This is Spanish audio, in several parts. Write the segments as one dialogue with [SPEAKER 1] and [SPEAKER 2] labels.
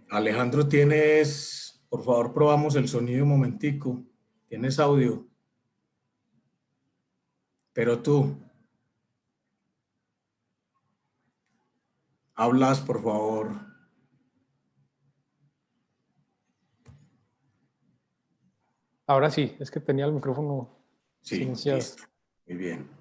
[SPEAKER 1] Alejandro, por favor, probamos el sonido un momentico. ¿Tienes audio? Pero tú, hablas, por favor.
[SPEAKER 2] Ahora sí, es que tenía el micrófono
[SPEAKER 1] Sí,
[SPEAKER 2] silenciado.
[SPEAKER 1] listo. Muy bien.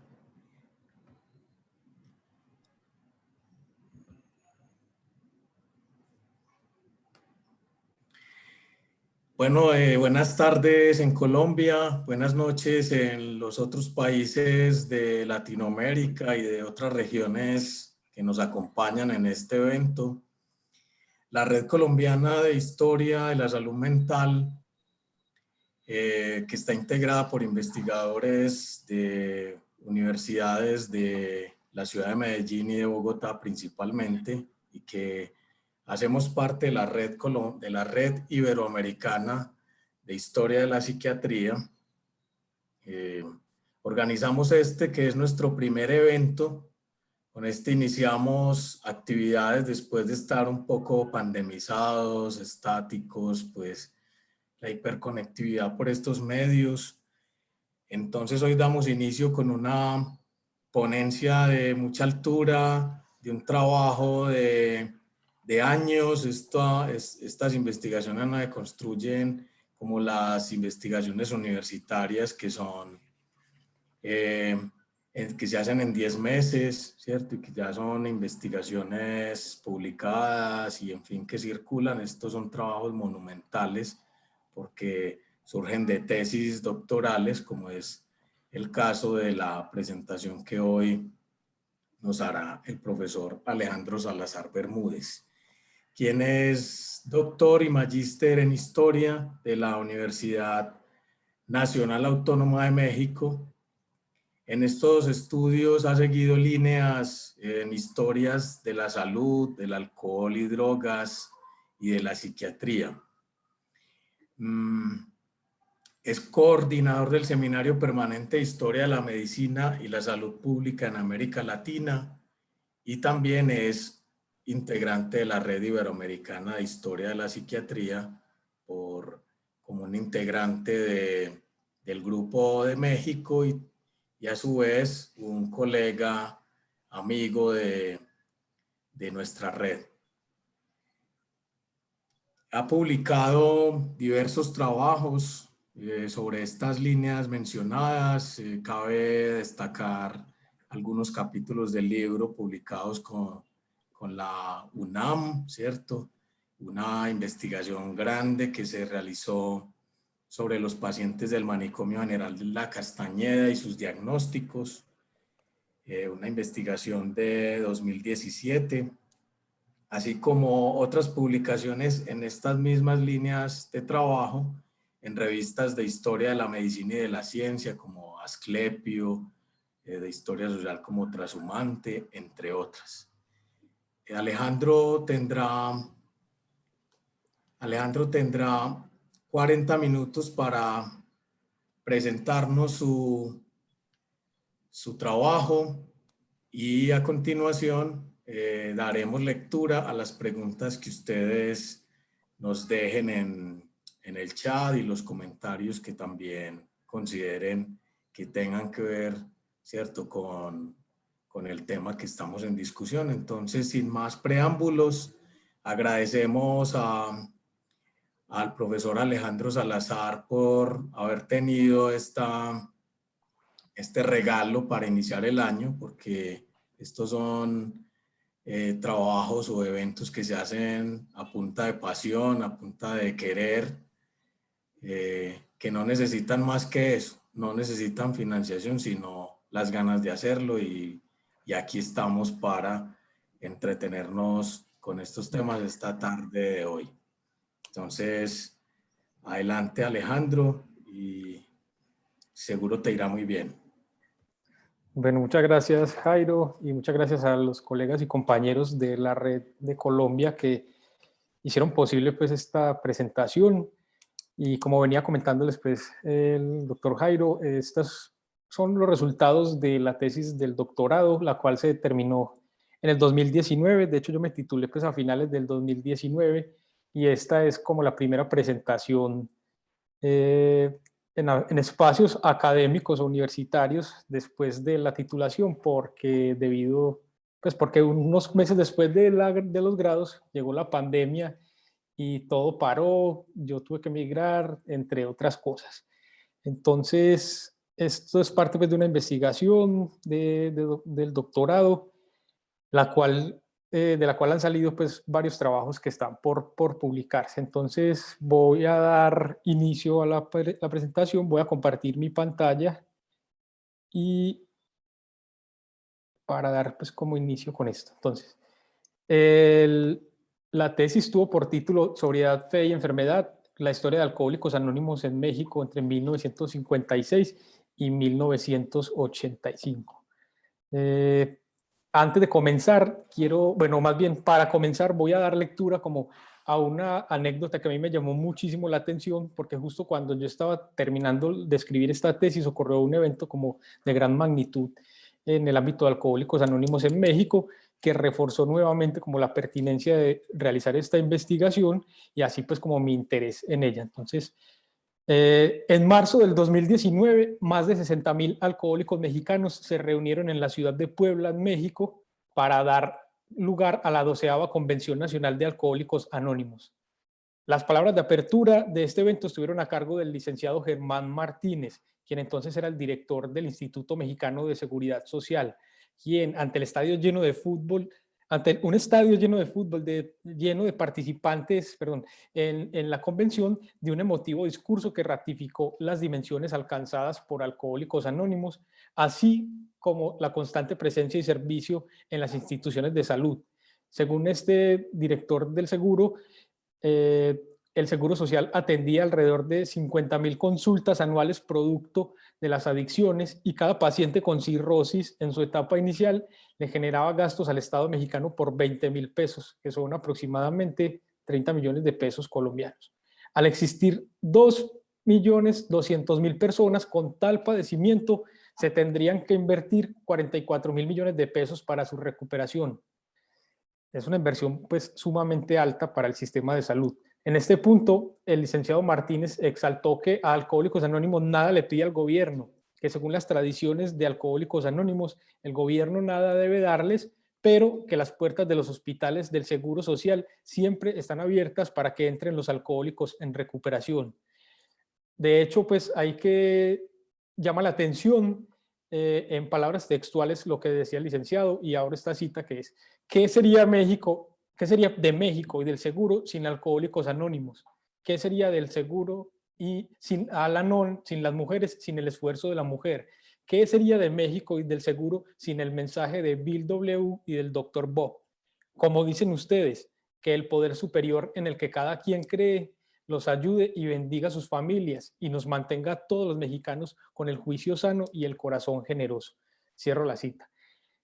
[SPEAKER 1] Bueno, buenas tardes en Colombia, buenas noches en los otros países de Latinoamérica y de otras regiones que nos acompañan en este evento. La Red Colombiana de Historia de la Salud Mental, que está integrada por investigadores de universidades de la ciudad de Medellín y de Bogotá principalmente, y que hacemos parte de la red Iberoamericana de Historia de la Psiquiatría. Organizamos que es nuestro primer evento. Con este iniciamos actividades después de estar un poco pandemizados, estáticos, pues la hiperconectividad por estos medios. Entonces hoy damos inicio con una ponencia de mucha altura, de un trabajo de años. Estas investigaciones no se construyen como las investigaciones universitarias que son que se hacen en 10 meses, ¿cierto? Y que ya son investigaciones publicadas y en fin que circulan. Estos son trabajos monumentales porque surgen de tesis doctorales, como es el caso de la presentación que hoy nos hará el profesor Alejandro Salazar Bermúdez, quien es doctor y magíster en historia de la Universidad Nacional Autónoma de México. En estos estudios ha seguido líneas en historias de la salud, del alcohol y drogas y de la psiquiatría. Es coordinador del Seminario Permanente de Historia de la Medicina y la Salud Pública en América Latina y también es integrante de la Red Iberoamericana de Historia de la Psiquiatría como un integrante del Grupo de México y a su vez un colega, amigo de nuestra red. Ha publicado diversos trabajos sobre estas líneas mencionadas. Cabe destacar algunos capítulos del libro publicados con la UNAM, ¿cierto? Una investigación grande que se realizó sobre los pacientes del Manicomio General de la Castañeda y sus diagnósticos. Una investigación de 2017. Así como otras publicaciones en estas mismas líneas de trabajo en revistas de historia de la medicina y de la ciencia como Asclepio, de historia social como Trashumante, entre otras. Alejandro tendrá 40 minutos para presentarnos su trabajo y a continuación daremos lectura a las preguntas que ustedes nos dejen en el chat y los comentarios que también consideren que tengan que ver, ¿cierto?, con el tema que estamos en discusión. Entonces, sin más preámbulos, agradecemos al profesor Alejandro Salazar por haber tenido este regalo para iniciar el año, porque estos son trabajos o eventos que se hacen a punta de pasión, a punta de querer, que no necesitan más que eso, no necesitan financiación, sino las ganas de hacerlo y aquí estamos para entretenernos con estos temas esta tarde de hoy. Entonces, adelante Alejandro y seguro te irá muy bien.
[SPEAKER 2] Bueno, muchas gracias Jairo y muchas gracias a los colegas y compañeros de la Red de Colombia que hicieron posible pues esta presentación. Y como venía comentándoles pues el doctor Jairo, estos son los resultados de la tesis del doctorado, la cual se terminó en el 2019. De hecho, yo me titulé pues a finales del 2019 y esta es como la primera presentación en espacios académicos o universitarios después de la titulación, porque porque unos meses después de los grados llegó la pandemia y todo paró, yo tuve que emigrar, entre otras cosas. Entonces, esto es parte pues, de una investigación del doctorado, de la cual han salido pues, varios trabajos que están por publicarse. Entonces, voy a dar inicio a la presentación, voy a compartir mi pantalla y para dar pues, como inicio con esto. Entonces, la tesis tuvo por título Sobriedad, Fe y Enfermedad, la historia de Alcohólicos Anónimos en México entre 1956 y 1985. Antes de comenzar, más bien para comenzar voy a dar lectura como a una anécdota que a mí me llamó muchísimo la atención, porque justo cuando yo estaba terminando de escribir esta tesis ocurrió un evento como de gran magnitud en el ámbito de Alcohólicos Anónimos en México, que reforzó nuevamente como la pertinencia de realizar esta investigación y así pues como mi interés en ella. Entonces, en marzo del 2019, más de 60,000 alcohólicos mexicanos se reunieron en la ciudad de Puebla, en México, para dar lugar a la 12ª Convención Nacional de Alcohólicos Anónimos. Las palabras de apertura de este evento estuvieron a cargo del licenciado Germán Martínez, quien entonces era el director del Instituto Mexicano de Seguridad Social, quien ante un estadio lleno de fútbol, lleno de participantes, en la convención, dio un emotivo discurso que ratificó las dimensiones alcanzadas por Alcohólicos Anónimos, así como la constante presencia y servicio en las instituciones de salud. Según este director del seguro, el Seguro Social atendía alrededor de 50,000 consultas anuales producto de las adicciones y cada paciente con cirrosis en su etapa inicial le generaba gastos al Estado mexicano por 20,000 pesos, que son aproximadamente 30 millones de pesos colombianos. Al existir 2,2 millones personas con tal padecimiento, se tendrían que invertir 44,000 millones de pesos para su recuperación. Es una inversión pues sumamente alta para el sistema de salud. En este punto, el licenciado Martínez exaltó que a Alcohólicos Anónimos nada le pide al gobierno, que según las tradiciones de Alcohólicos Anónimos, el gobierno nada debe darles, pero que las puertas de los hospitales del Seguro Social siempre están abiertas para que entren los alcohólicos en recuperación. De hecho, pues llama la atención en palabras textuales lo que decía el licenciado, y ahora esta cita que es: ¿qué sería México? ¿Qué sería de México y del seguro sin Alcohólicos Anónimos? ¿Qué sería del seguro y sin Al-Anon, sin las mujeres, sin el esfuerzo de la mujer? ¿Qué sería de México y del seguro sin el mensaje de Bill W. y del Dr. Bob? Como dicen ustedes, que el poder superior en el que cada quien cree los ayude y bendiga a sus familias y nos mantenga a todos los mexicanos con el juicio sano y el corazón generoso. Cierro la cita.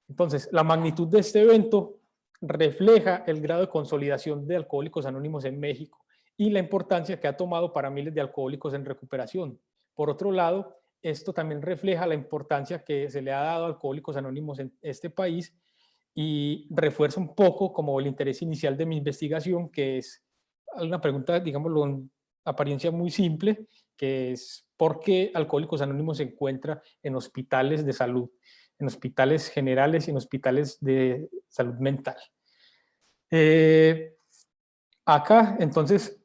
[SPEAKER 2] Entonces, la magnitud de este evento refleja el grado de consolidación de Alcohólicos Anónimos en México y la importancia que ha tomado para miles de alcohólicos en recuperación. Por otro lado, esto también refleja la importancia que se le ha dado a Alcohólicos Anónimos en este país y refuerza un poco como el interés inicial de mi investigación, que es una pregunta, digámoslo, en apariencia muy simple, que es ¿por qué Alcohólicos Anónimos se encuentra en hospitales de salud, en hospitales generales y en hospitales de salud mental? Acá, entonces,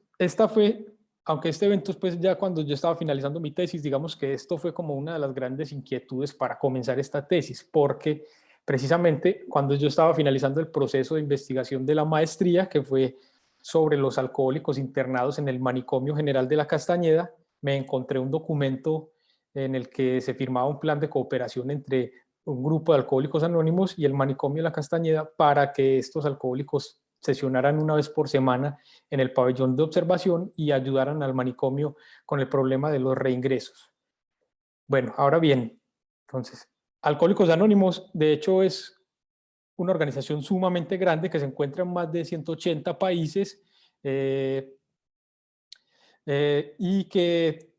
[SPEAKER 2] aunque este evento pues ya cuando yo estaba finalizando mi tesis, digamos que esto fue como una de las grandes inquietudes para comenzar esta tesis, porque precisamente cuando yo estaba finalizando el proceso de investigación de la maestría, que fue sobre los alcohólicos internados en el Manicomio General de la Castañeda, me encontré un documento en el que se firmaba un plan de cooperación entre un grupo de alcohólicos anónimos y el Manicomio de la Castañeda para que estos alcohólicos sesionaran una vez por semana en el pabellón de observación y ayudaran al manicomio con el problema de los reingresos. Bueno, ahora bien, entonces, Alcohólicos Anónimos, de hecho, es una organización sumamente grande que se encuentra en más de 180 países y que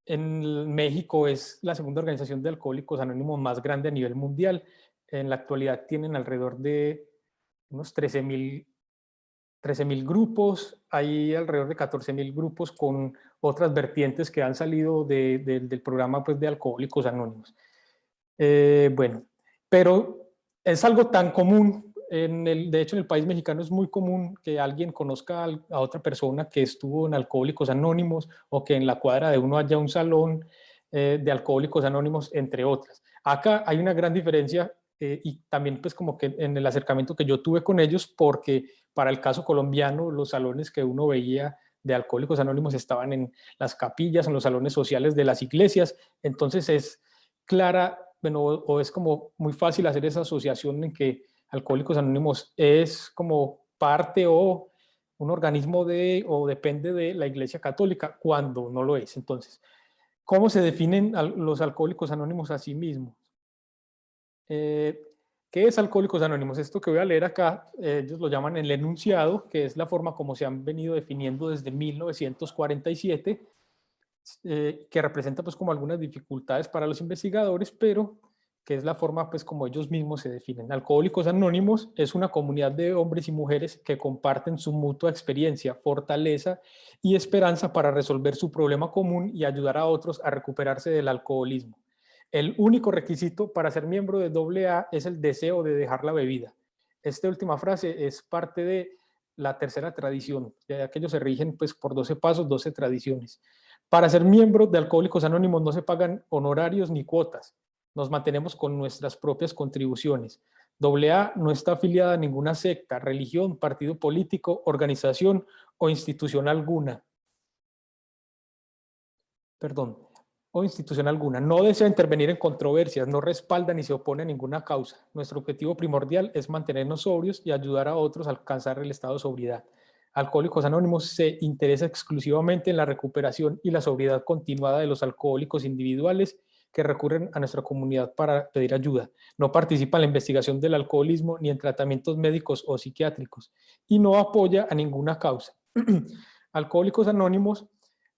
[SPEAKER 2] en México es la segunda organización de Alcohólicos Anónimos más grande a nivel mundial. En la actualidad tienen alrededor de unos 13,000 13.000 grupos, hay alrededor de 14.000 grupos con otras vertientes que han salido del programa pues, de Alcohólicos Anónimos. Bueno, pero es algo tan común, de hecho en el país mexicano es muy común que alguien conozca a otra persona que estuvo en Alcohólicos Anónimos o que en la cuadra de uno haya un salón de Alcohólicos Anónimos, entre otras. Acá hay una gran diferencia y también pues como que en el acercamiento que yo tuve con ellos, porque para el caso colombiano los salones que uno veía de Alcohólicos Anónimos estaban en las capillas, en los salones sociales de las iglesias, entonces es clara, bueno, o es como muy fácil hacer esa asociación en que Alcohólicos Anónimos es como parte o un organismo o depende de la Iglesia Católica, cuando no lo es. Entonces, ¿cómo se definen los Alcohólicos Anónimos a sí mismos? ¿Qué es Alcohólicos Anónimos? Esto que voy a leer acá, ellos lo llaman el enunciado, que es la forma como se han venido definiendo desde 1947, que representa pues como algunas dificultades para los investigadores, pero que es la forma pues como ellos mismos se definen. Alcohólicos Anónimos es una comunidad de hombres y mujeres que comparten su mutua experiencia, fortaleza y esperanza para resolver su problema común y ayudar a otros a recuperarse del alcoholismo. El único requisito para ser miembro de AA es el deseo de dejar la bebida. Esta última frase es parte de la tercera tradición, ya que ellos se rigen pues por 12 pasos, 12 tradiciones. Para ser miembro de Alcohólicos Anónimos no se pagan honorarios ni cuotas. Nos mantenemos con nuestras propias contribuciones. AA no está afiliada a ninguna secta, religión, partido político, organización o institución alguna. O institución alguna. No desea intervenir en controversias, no respalda ni se opone a ninguna causa. Nuestro objetivo primordial es mantenernos sobrios y ayudar a otros a alcanzar el estado de sobriedad. Alcohólicos Anónimos se interesa exclusivamente en la recuperación y la sobriedad continuada de los alcohólicos individuales que recurren a nuestra comunidad para pedir ayuda. No participa en la investigación del alcoholismo ni en tratamientos médicos o psiquiátricos y no apoya a ninguna causa. Alcohólicos Anónimos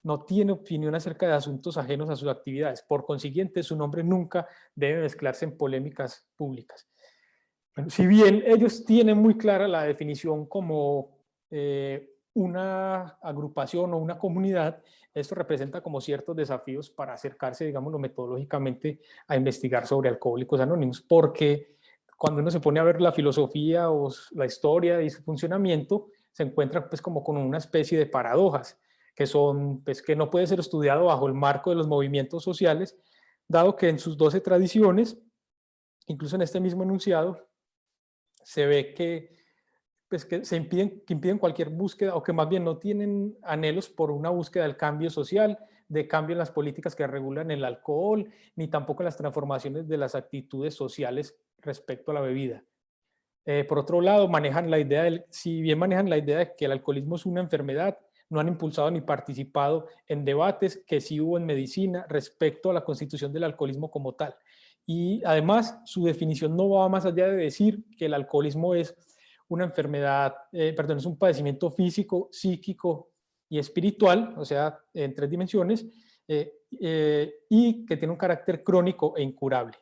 [SPEAKER 2] no tiene opinión acerca de asuntos ajenos a sus actividades. Por consiguiente, su nombre nunca debe mezclarse en polémicas públicas. Bueno, si bien ellos tienen muy clara la definición como una agrupación o una comunidad, esto representa como ciertos desafíos para acercarse, digámoslo, metodológicamente a investigar sobre Alcohólicos Anónimos, porque cuando uno se pone a ver la filosofía o la historia y su funcionamiento, se encuentra pues como con una especie de paradojas, que son, pues, que no puede ser estudiado bajo el marco de los movimientos sociales, dado que en sus 12 tradiciones, incluso en este mismo enunciado, se ve que, pues, que impiden cualquier búsqueda, o que más bien no tienen anhelos por una búsqueda del cambio social, de cambio en las políticas que regulan el alcohol, ni tampoco en las transformaciones de las actitudes sociales respecto a la bebida. Por otro lado, si bien manejan la idea de que el alcoholismo es una enfermedad, no han impulsado ni participado en debates que sí hubo en medicina respecto a la constitución del alcoholismo como tal. Y además, su definición no va más allá de decir que el alcoholismo es una enfermedad, es un padecimiento físico, psíquico y espiritual, o sea, en 3 dimensiones, y que tiene un carácter crónico e incurable.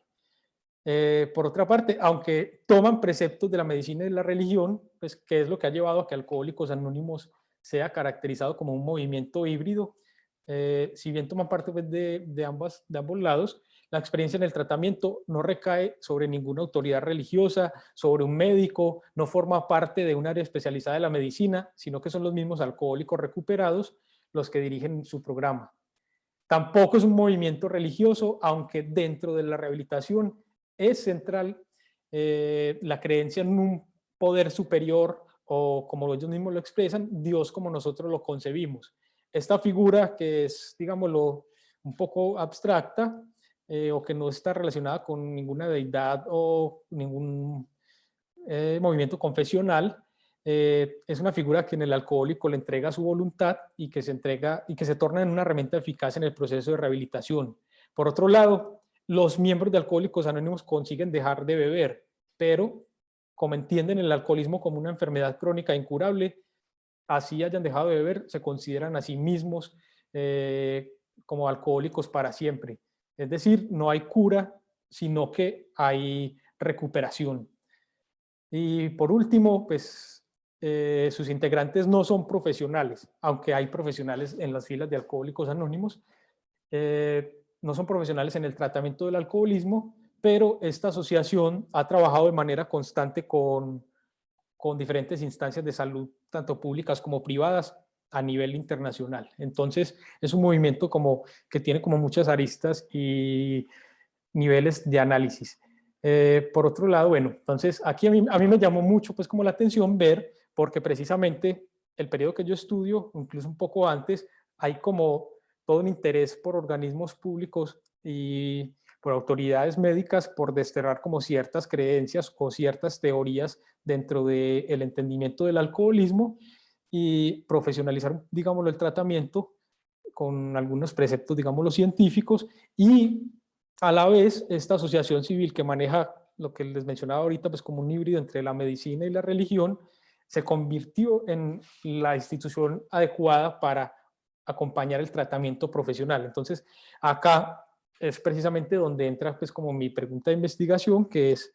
[SPEAKER 2] Por otra parte, aunque toman preceptos de la medicina y de la religión, pues, que es lo que ha llevado a que Alcohólicos Anónimos sea caracterizado como un movimiento híbrido, si bien toman parte pues, de ambos lados, la experiencia en el tratamiento no recae sobre ninguna autoridad religiosa, sobre un médico, no forma parte de un área especializada de la medicina, sino que son los mismos alcohólicos recuperados los que dirigen su programa. Tampoco es un movimiento religioso, aunque dentro de la rehabilitación es central la creencia en un poder superior, o como ellos mismos lo expresan, Dios como nosotros lo concebimos. Esta figura que es, digámoslo, un poco abstracta o que no está relacionada con ninguna deidad o ningún movimiento confesional, es una figura que en el alcohólico le entrega su voluntad y que se torna en una herramienta eficaz en el proceso de rehabilitación. Por otro lado, los miembros de Alcohólicos Anónimos consiguen dejar de beber, pero como entienden el alcoholismo como una enfermedad crónica incurable, así hayan dejado de beber, se consideran a sí mismos como alcohólicos para siempre. Es decir, no hay cura, sino que hay recuperación. Y por último, pues sus integrantes no son profesionales, aunque hay profesionales en las filas de Alcohólicos Anónimos, no son profesionales en el tratamiento del alcoholismo, pero esta asociación ha trabajado de manera constante con diferentes instancias de salud, tanto públicas como privadas, a nivel internacional. Entonces, es un movimiento como que tiene como muchas aristas y niveles de análisis. Por otro lado, bueno, entonces aquí a mí me llamó mucho pues como la atención ver, porque precisamente el periodo que yo estudio, incluso un poco antes, hay como todo un interés por organismos públicos y por autoridades médicas por desterrar como ciertas creencias o ciertas teorías dentro del entendimiento del alcoholismo y profesionalizar, digámoslo, el tratamiento con algunos preceptos, digámoslo, científicos, y a la vez esta asociación civil que maneja lo que les mencionaba ahorita, pues como un híbrido entre la medicina y la religión, se convirtió en la institución adecuada para acompañar el tratamiento profesional. Entonces, acá es precisamente donde entra pues como mi pregunta de investigación, que es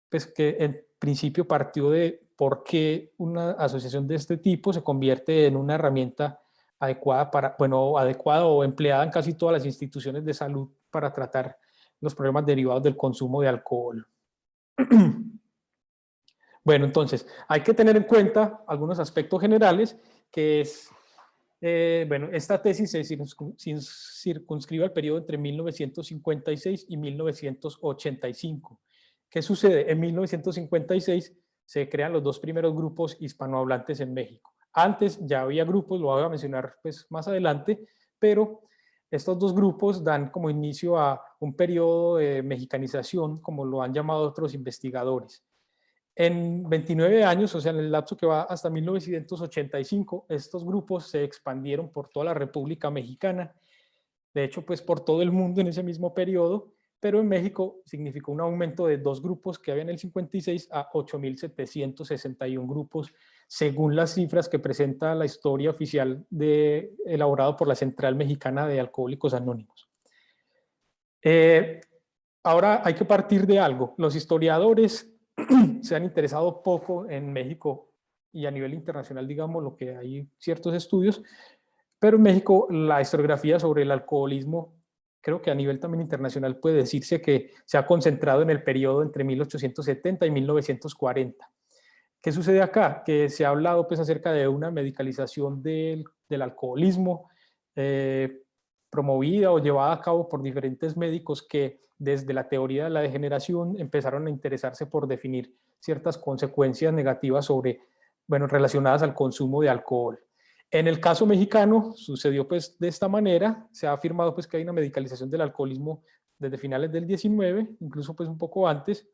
[SPEAKER 2] pues que en principio partió de por qué una asociación de este tipo se convierte en una herramienta adecuada para, bueno, adecuada o empleada en casi todas las instituciones de salud para tratar los problemas derivados del consumo de alcohol. Bueno, entonces, hay que tener en cuenta algunos aspectos generales, que es, bueno, esta tesis se circunscribe al periodo entre 1956 y 1985. ¿Qué sucede? En 1956 se crean los dos primeros grupos hispanohablantes en México. Antes ya había grupos, lo voy a mencionar pues, más adelante, pero estos dos grupos dan como inicio a un periodo de mexicanización, como lo han llamado otros investigadores. En 29 años, o sea, en el lapso que va hasta 1985, estos grupos se expandieron por toda la República Mexicana, de hecho, pues por todo el mundo en ese mismo periodo, pero en México significó un aumento de 2 grupos que había en el 56 a 8.761 grupos, según las cifras que presenta la historia oficial elaborado por la Central Mexicana de Alcohólicos Anónimos. Ahora hay que partir de algo. Los historiadores se han interesado poco en México y a nivel internacional, digamos, lo que hay ciertos estudios, pero en México la historiografía sobre el alcoholismo, creo que a nivel también internacional puede decirse que se ha concentrado en el periodo entre 1870 y 1940. ¿Qué sucede acá? Que se ha hablado pues acerca de una medicalización del alcoholismo promovida o llevada a cabo por diferentes médicos que desde la teoría de la degeneración empezaron a interesarse por definir ciertas consecuencias negativas sobre, bueno, relacionadas al consumo de alcohol. En el caso mexicano sucedió pues de esta manera, se ha afirmado pues que hay una medicalización del alcoholismo desde finales del 19, incluso pues un poco antes,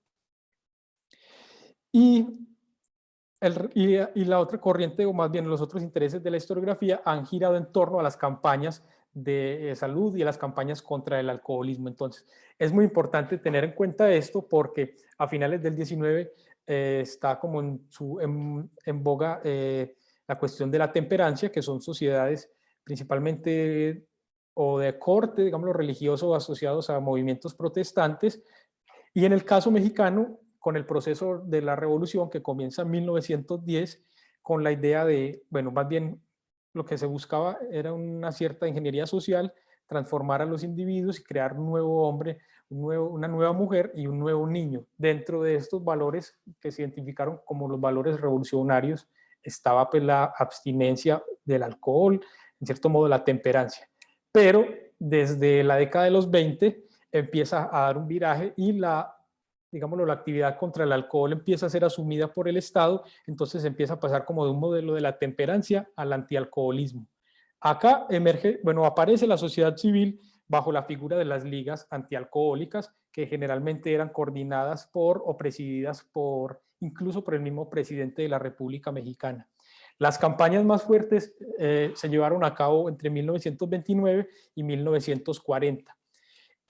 [SPEAKER 2] y la otra corriente, o más bien los otros intereses de la historiografía, han girado en torno a las campañas de salud y a las campañas contra el alcoholismo. Entonces, es muy importante tener en cuenta esto porque a finales del 19 está como en boga la cuestión de la temperancia, que son sociedades principalmente o de corte, digamos, religioso, asociados a movimientos protestantes. Y en el caso mexicano, con el proceso de la revolución que comienza en 1910, con la idea de, bueno, más bien lo que se buscaba era una cierta ingeniería social, transformar a los individuos y crear un nuevo hombre, una nueva mujer y un nuevo niño. Dentro de estos valores que se identificaron como los valores revolucionarios estaba pues la abstinencia del alcohol, en cierto modo la temperancia. Pero desde la década de los 20 empieza a dar un viraje y la actividad contra el alcohol empieza a ser asumida por el Estado, entonces empieza a pasar como de un modelo de la temperancia al antialcoholismo. Acá emerge, bueno, aparece la sociedad civil bajo la figura de las ligas antialcohólicas, que generalmente eran coordinadas por o presididas por, incluso por el mismo presidente de la República Mexicana. Las campañas más fuertes se llevaron a cabo entre 1929 y 1940.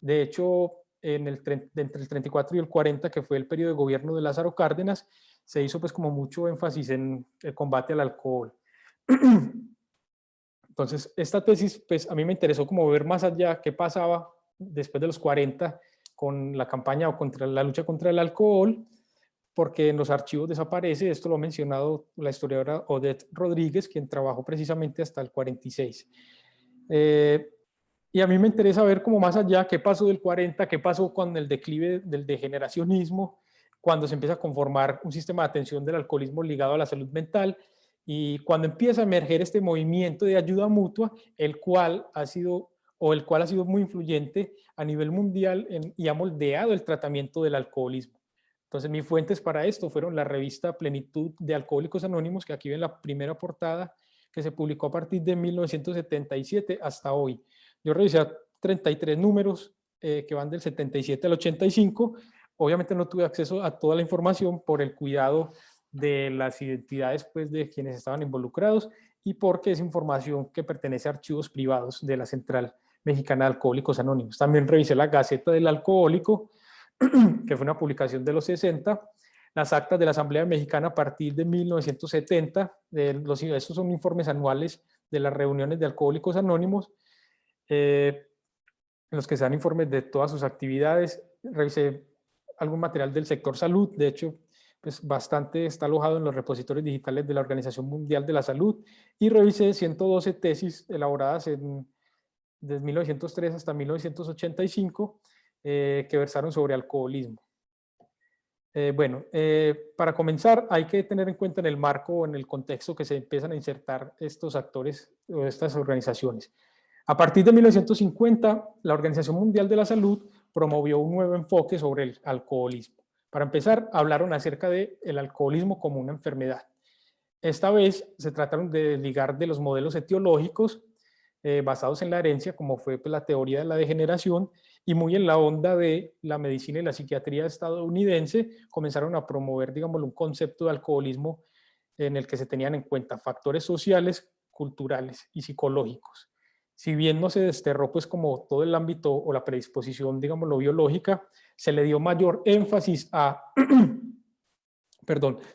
[SPEAKER 2] De hecho, entre el 34 y el 40, que fue el periodo de gobierno de Lázaro Cárdenas, se hizo pues como mucho énfasis en el combate al alcohol. Entonces, esta tesis, pues a mí me interesó como ver más allá qué pasaba después de los 40 con la campaña o contra la lucha contra el alcohol, porque en los archivos desaparece. Esto lo ha mencionado la historiadora Odette Rodríguez, quien trabajó precisamente hasta el 46. Y a mí me interesa ver como más allá qué pasó del 40, qué pasó con el declive del degeneracionismo, cuando se empieza a conformar un sistema de atención del alcoholismo ligado a la salud mental, y cuando empieza a emerger este movimiento de ayuda mutua, el cual ha sido muy influyente a nivel mundial y ha moldeado el tratamiento del alcoholismo. Entonces, mis fuentes para esto fueron la revista Plenitud de Alcohólicos Anónimos, que aquí ven la primera portada, que se publicó a partir de 1977 hasta hoy. Yo revisé 33 números que van del 77 al 85. Obviamente no tuve acceso a toda la información por el cuidado de las identidades, pues, de quienes estaban involucrados, y porque es información que pertenece a archivos privados de la Central Mexicana de Alcohólicos Anónimos. También revisé la Gaceta del Alcohólico, que fue una publicación de los 60, las actas de la Asamblea Mexicana a partir de 1970, estos son informes anuales de las reuniones de Alcohólicos Anónimos, en los que se dan informes de todas sus actividades. Revisé algún material del sector salud, de hecho, pues bastante está alojado en los repositorios digitales de la Organización Mundial de la Salud, y revisé 112 tesis elaboradas desde 1903 hasta 1985, que versaron sobre alcoholismo. Para comenzar, hay que tener en cuenta en el marco o en el contexto que se empiezan a insertar estos actores o estas organizaciones. A partir de 1950, la Organización Mundial de la Salud promovió un nuevo enfoque sobre el alcoholismo. Para empezar, hablaron acerca del alcoholismo como una enfermedad. Esta vez se trataron de desligar de los modelos etiológicos basados en la herencia, como fue, pues, la teoría de la degeneración, y muy en la onda de la medicina y la psiquiatría estadounidense, comenzaron a promover, digamos, un concepto de alcoholismo en el que se tenían en cuenta factores sociales, culturales y psicológicos. Si bien no se desterró, pues, como todo el ámbito o la predisposición, digamos, lo biológica, se le dio mayor énfasis a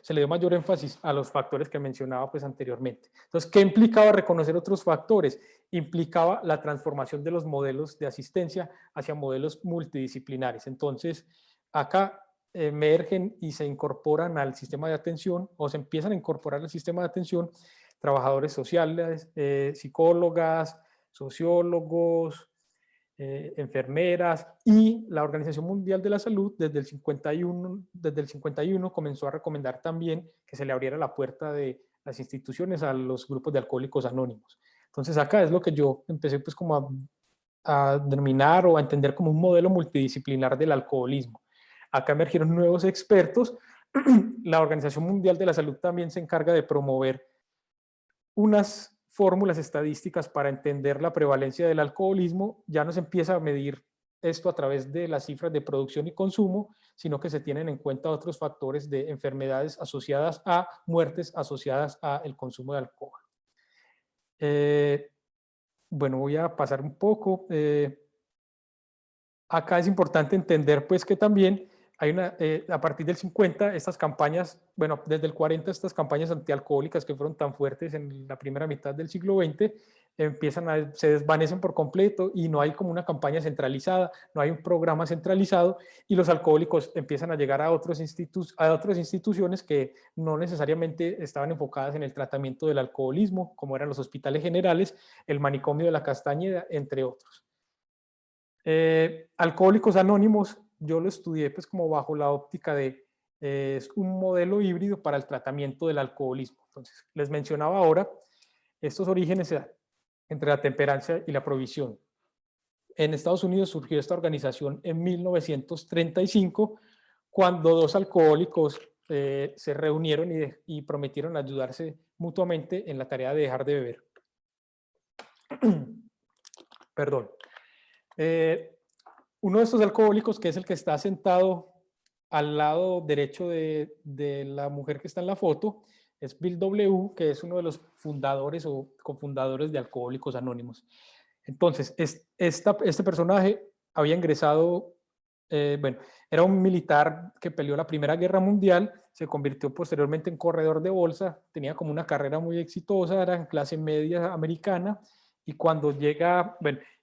[SPEAKER 2] se le dio mayor énfasis a los factores que mencionaba, pues, anteriormente. Entonces, ¿qué implicaba reconocer otros factores? Implicaba la transformación de los modelos de asistencia hacia modelos multidisciplinares. Entonces, acá emergen y se incorporan al sistema de atención, o se empiezan a incorporar al sistema de atención, trabajadores sociales, psicólogas, sociólogos, enfermeras, y la Organización Mundial de la Salud desde el 51 comenzó a recomendar también que se le abriera la puerta de las instituciones a los grupos de alcohólicos anónimos. Entonces acá es lo que yo empecé, pues, como a denominar o a entender como un modelo multidisciplinar del alcoholismo. Acá emergieron nuevos expertos. La Organización Mundial de la Salud también se encarga de promover unas fórmulas estadísticas para entender la prevalencia del alcoholismo. Ya no se empieza a medir esto a través de las cifras de producción y consumo, sino que se tienen en cuenta otros factores de enfermedades asociadas a muertes asociadas al consumo de alcohol. Voy a pasar un poco. Acá es importante entender, pues, que también hay a partir del 50, estas campañas, desde el 40, estas campañas antialcohólicas que fueron tan fuertes en la primera mitad del siglo XX, se desvanecen por completo, y no hay como una campaña centralizada, no hay un programa centralizado, y los alcohólicos empiezan a llegar a otras instituciones que no necesariamente estaban enfocadas en el tratamiento del alcoholismo, como eran los hospitales generales, el manicomio de la Castañeda, entre otros. Alcohólicos Anónimos, yo lo estudié, pues, como bajo la óptica de es un modelo híbrido para el tratamiento del alcoholismo. Entonces, les mencionaba ahora estos orígenes entre la temperancia y la provisión. En Estados Unidos surgió esta organización en 1935, cuando dos alcohólicos se reunieron y prometieron ayudarse mutuamente en la tarea de dejar de beber. Perdón. Uno de estos alcohólicos, que es el que está sentado al lado derecho de la mujer que está en la foto, es Bill W., que es uno de los fundadores o cofundadores de Alcohólicos Anónimos. Entonces, este personaje había ingresado, era un militar que peleó la Primera Guerra Mundial, se convirtió posteriormente en corredor de bolsa, tenía como una carrera muy exitosa, era en clase media americana, y cuando llega,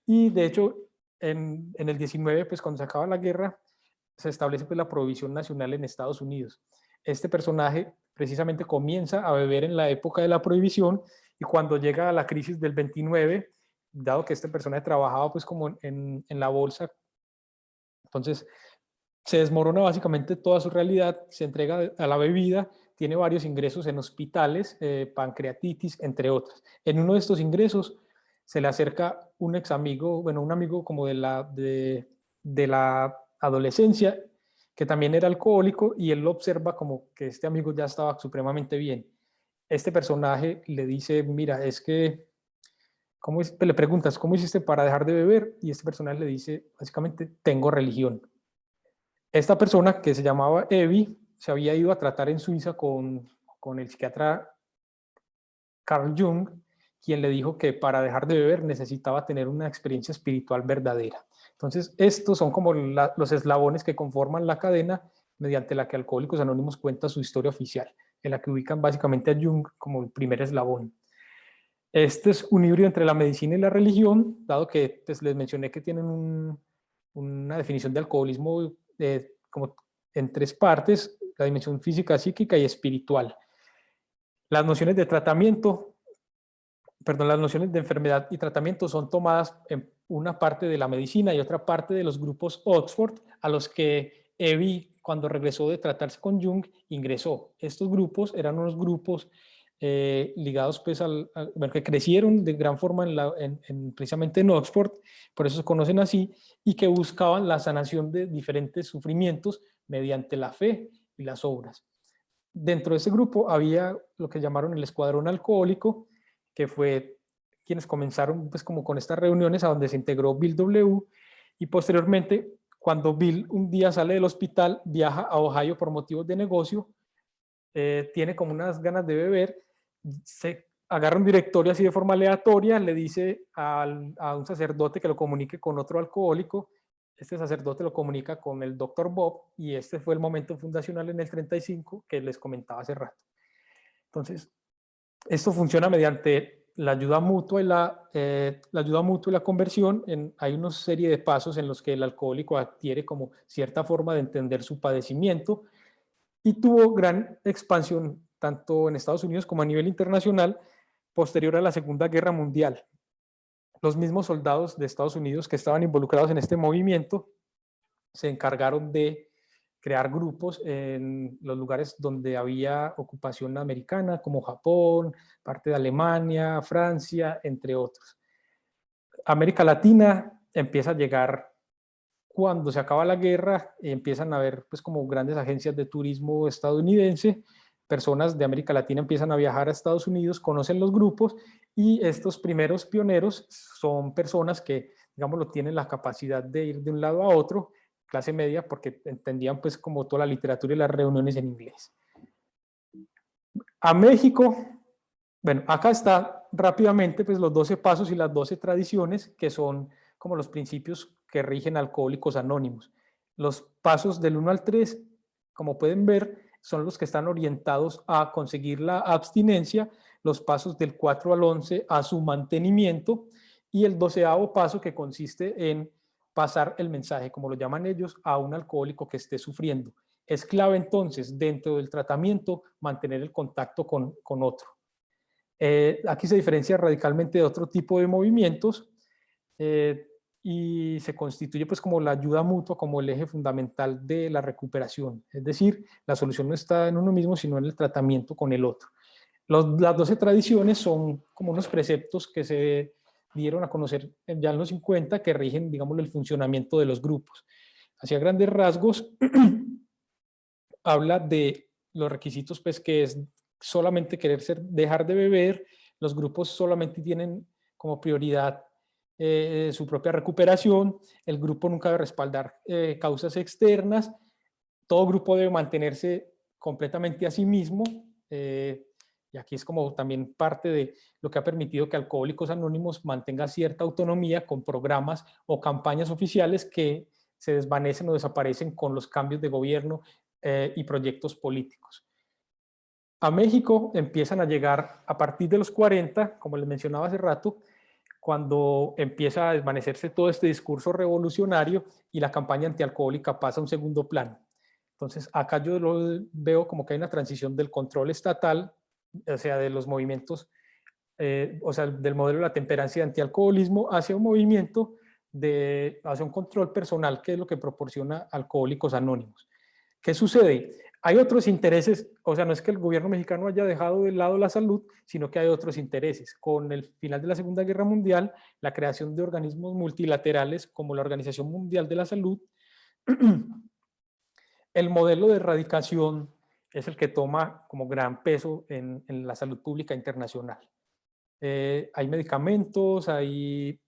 [SPEAKER 2] y de hecho, en el 19, pues, cuando se acaba la guerra, se establece, pues, la prohibición nacional en Estados Unidos. Este personaje precisamente comienza a beber en la época de la prohibición y cuando llega a la crisis del 29, dado que este personaje trabajaba pues como en la bolsa, entonces se desmorona básicamente toda su realidad, se entrega a la bebida, tiene varios ingresos en hospitales, pancreatitis, entre otros. En uno de estos ingresos se le acerca un ex amigo, bueno, un amigo como de la adolescencia, que también era alcohólico, y él lo observa como que este amigo ya estaba supremamente bien. Este personaje le dice, mira, es que, le preguntas, ¿cómo hiciste para dejar de beber? Y este personaje le dice, básicamente, tengo religión. Esta persona, que se llamaba Evi, se había ido a tratar en Suiza con el psiquiatra Carl Jung, quien le dijo que para dejar de beber necesitaba tener una experiencia espiritual verdadera. Entonces, estos son como los eslabones que conforman la cadena mediante la que Alcohólicos Anónimos cuenta su historia oficial, en la que ubican básicamente a Jung como el primer eslabón. Este es un híbrido entre la medicina y la religión, dado que pues, les mencioné que tienen una definición de alcoholismo como en tres partes: la dimensión física, psíquica y espiritual. Las nociones de tratamiento, las nociones de enfermedad y tratamiento son tomadas en una parte de la medicina y otra parte de los grupos Oxford, a los que Evi, cuando regresó de tratarse con Jung, ingresó. Estos grupos eran unos grupos ligados pues bueno, que crecieron de gran forma precisamente en Oxford, por eso se conocen así, y que buscaban la sanación de diferentes sufrimientos mediante la fe y las obras. Dentro de ese grupo había lo que llamaron el escuadrón alcohólico, que fue quienes comenzaron pues como con estas reuniones, a donde se integró Bill W. Y posteriormente, cuando Bill un día sale del hospital, viaja a Ohio por motivos de negocio, tiene como unas ganas de beber, se agarra un directorio así de forma aleatoria, le dice a un sacerdote que lo comunique con otro alcohólico. Este sacerdote lo comunica con el Dr. Bob, y este fue el momento fundacional en el 35 que les comentaba hace rato. Entonces, esto funciona mediante la ayuda mutua y la conversión. Hay una serie de pasos en los que el alcohólico adquiere como cierta forma de entender su padecimiento, y tuvo gran expansión tanto en Estados Unidos como a nivel internacional posterior a la Segunda Guerra Mundial. Los mismos soldados de Estados Unidos que estaban involucrados en este movimiento se encargaron de crear grupos en los lugares donde había ocupación americana, como Japón, parte de Alemania, Francia, entre otros. América Latina empieza a llegar cuando se acaba la guerra, empiezan a haber pues como grandes agencias de turismo estadounidense, personas de América Latina empiezan a viajar a Estados Unidos, conocen los grupos, y estos primeros pioneros son personas que, digamos, tienen la capacidad de ir de un lado a otro, clase media, porque entendían pues como toda la literatura y las reuniones en inglés. A México, bueno, acá está rápidamente pues los 12 pasos y las 12 tradiciones, que son como los principios que rigen Alcohólicos Anónimos. Los pasos del 1 al 3, como pueden ver, son los que están orientados a conseguir la abstinencia, los pasos del 4 al 11 a su mantenimiento, y el 12º paso, que consiste en pasar el mensaje, como lo llaman ellos, a un alcohólico que esté sufriendo. Es clave entonces, dentro del tratamiento, mantener el contacto con otro. Aquí se diferencia radicalmente de otro tipo de movimientos, y se constituye pues como la ayuda mutua como el eje fundamental de la recuperación. Es decir, la solución no está en uno mismo, sino en el tratamiento con el otro. Las 12 tradiciones son como unos preceptos que se dieron a conocer ya en los 50, que rigen, digamos, el funcionamiento de los grupos. Hacia grandes rasgos, habla de los requisitos, pues, que es solamente dejar de beber. Los grupos solamente tienen como prioridad su propia recuperación. El grupo nunca debe respaldar causas externas. Todo grupo debe mantenerse completamente a sí mismo. Y aquí es como también parte de lo que ha permitido que Alcohólicos Anónimos mantenga cierta autonomía con programas o campañas oficiales que se desvanecen o desaparecen con los cambios de gobierno y proyectos políticos. A México empiezan a llegar a partir de los 40, como les mencionaba hace rato, cuando empieza a desvanecerse todo este discurso revolucionario y la campaña antialcohólica pasa a un segundo plano. Entonces, acá yo lo veo como que hay una transición del control estatal, o sea, de los movimientos, o sea, del modelo de la temperancia y antialcoholismo hacia un movimiento hacia un control personal, que es lo que proporciona Alcohólicos Anónimos. ¿Qué sucede? Hay otros intereses, o sea, no es que el gobierno mexicano haya dejado de lado la salud, sino que hay otros intereses. Con el final de la Segunda Guerra Mundial, la creación de organismos multilaterales como la Organización Mundial de la Salud, el modelo de erradicación es el que toma como gran peso en la salud pública internacional. Hay medicamentos, hay,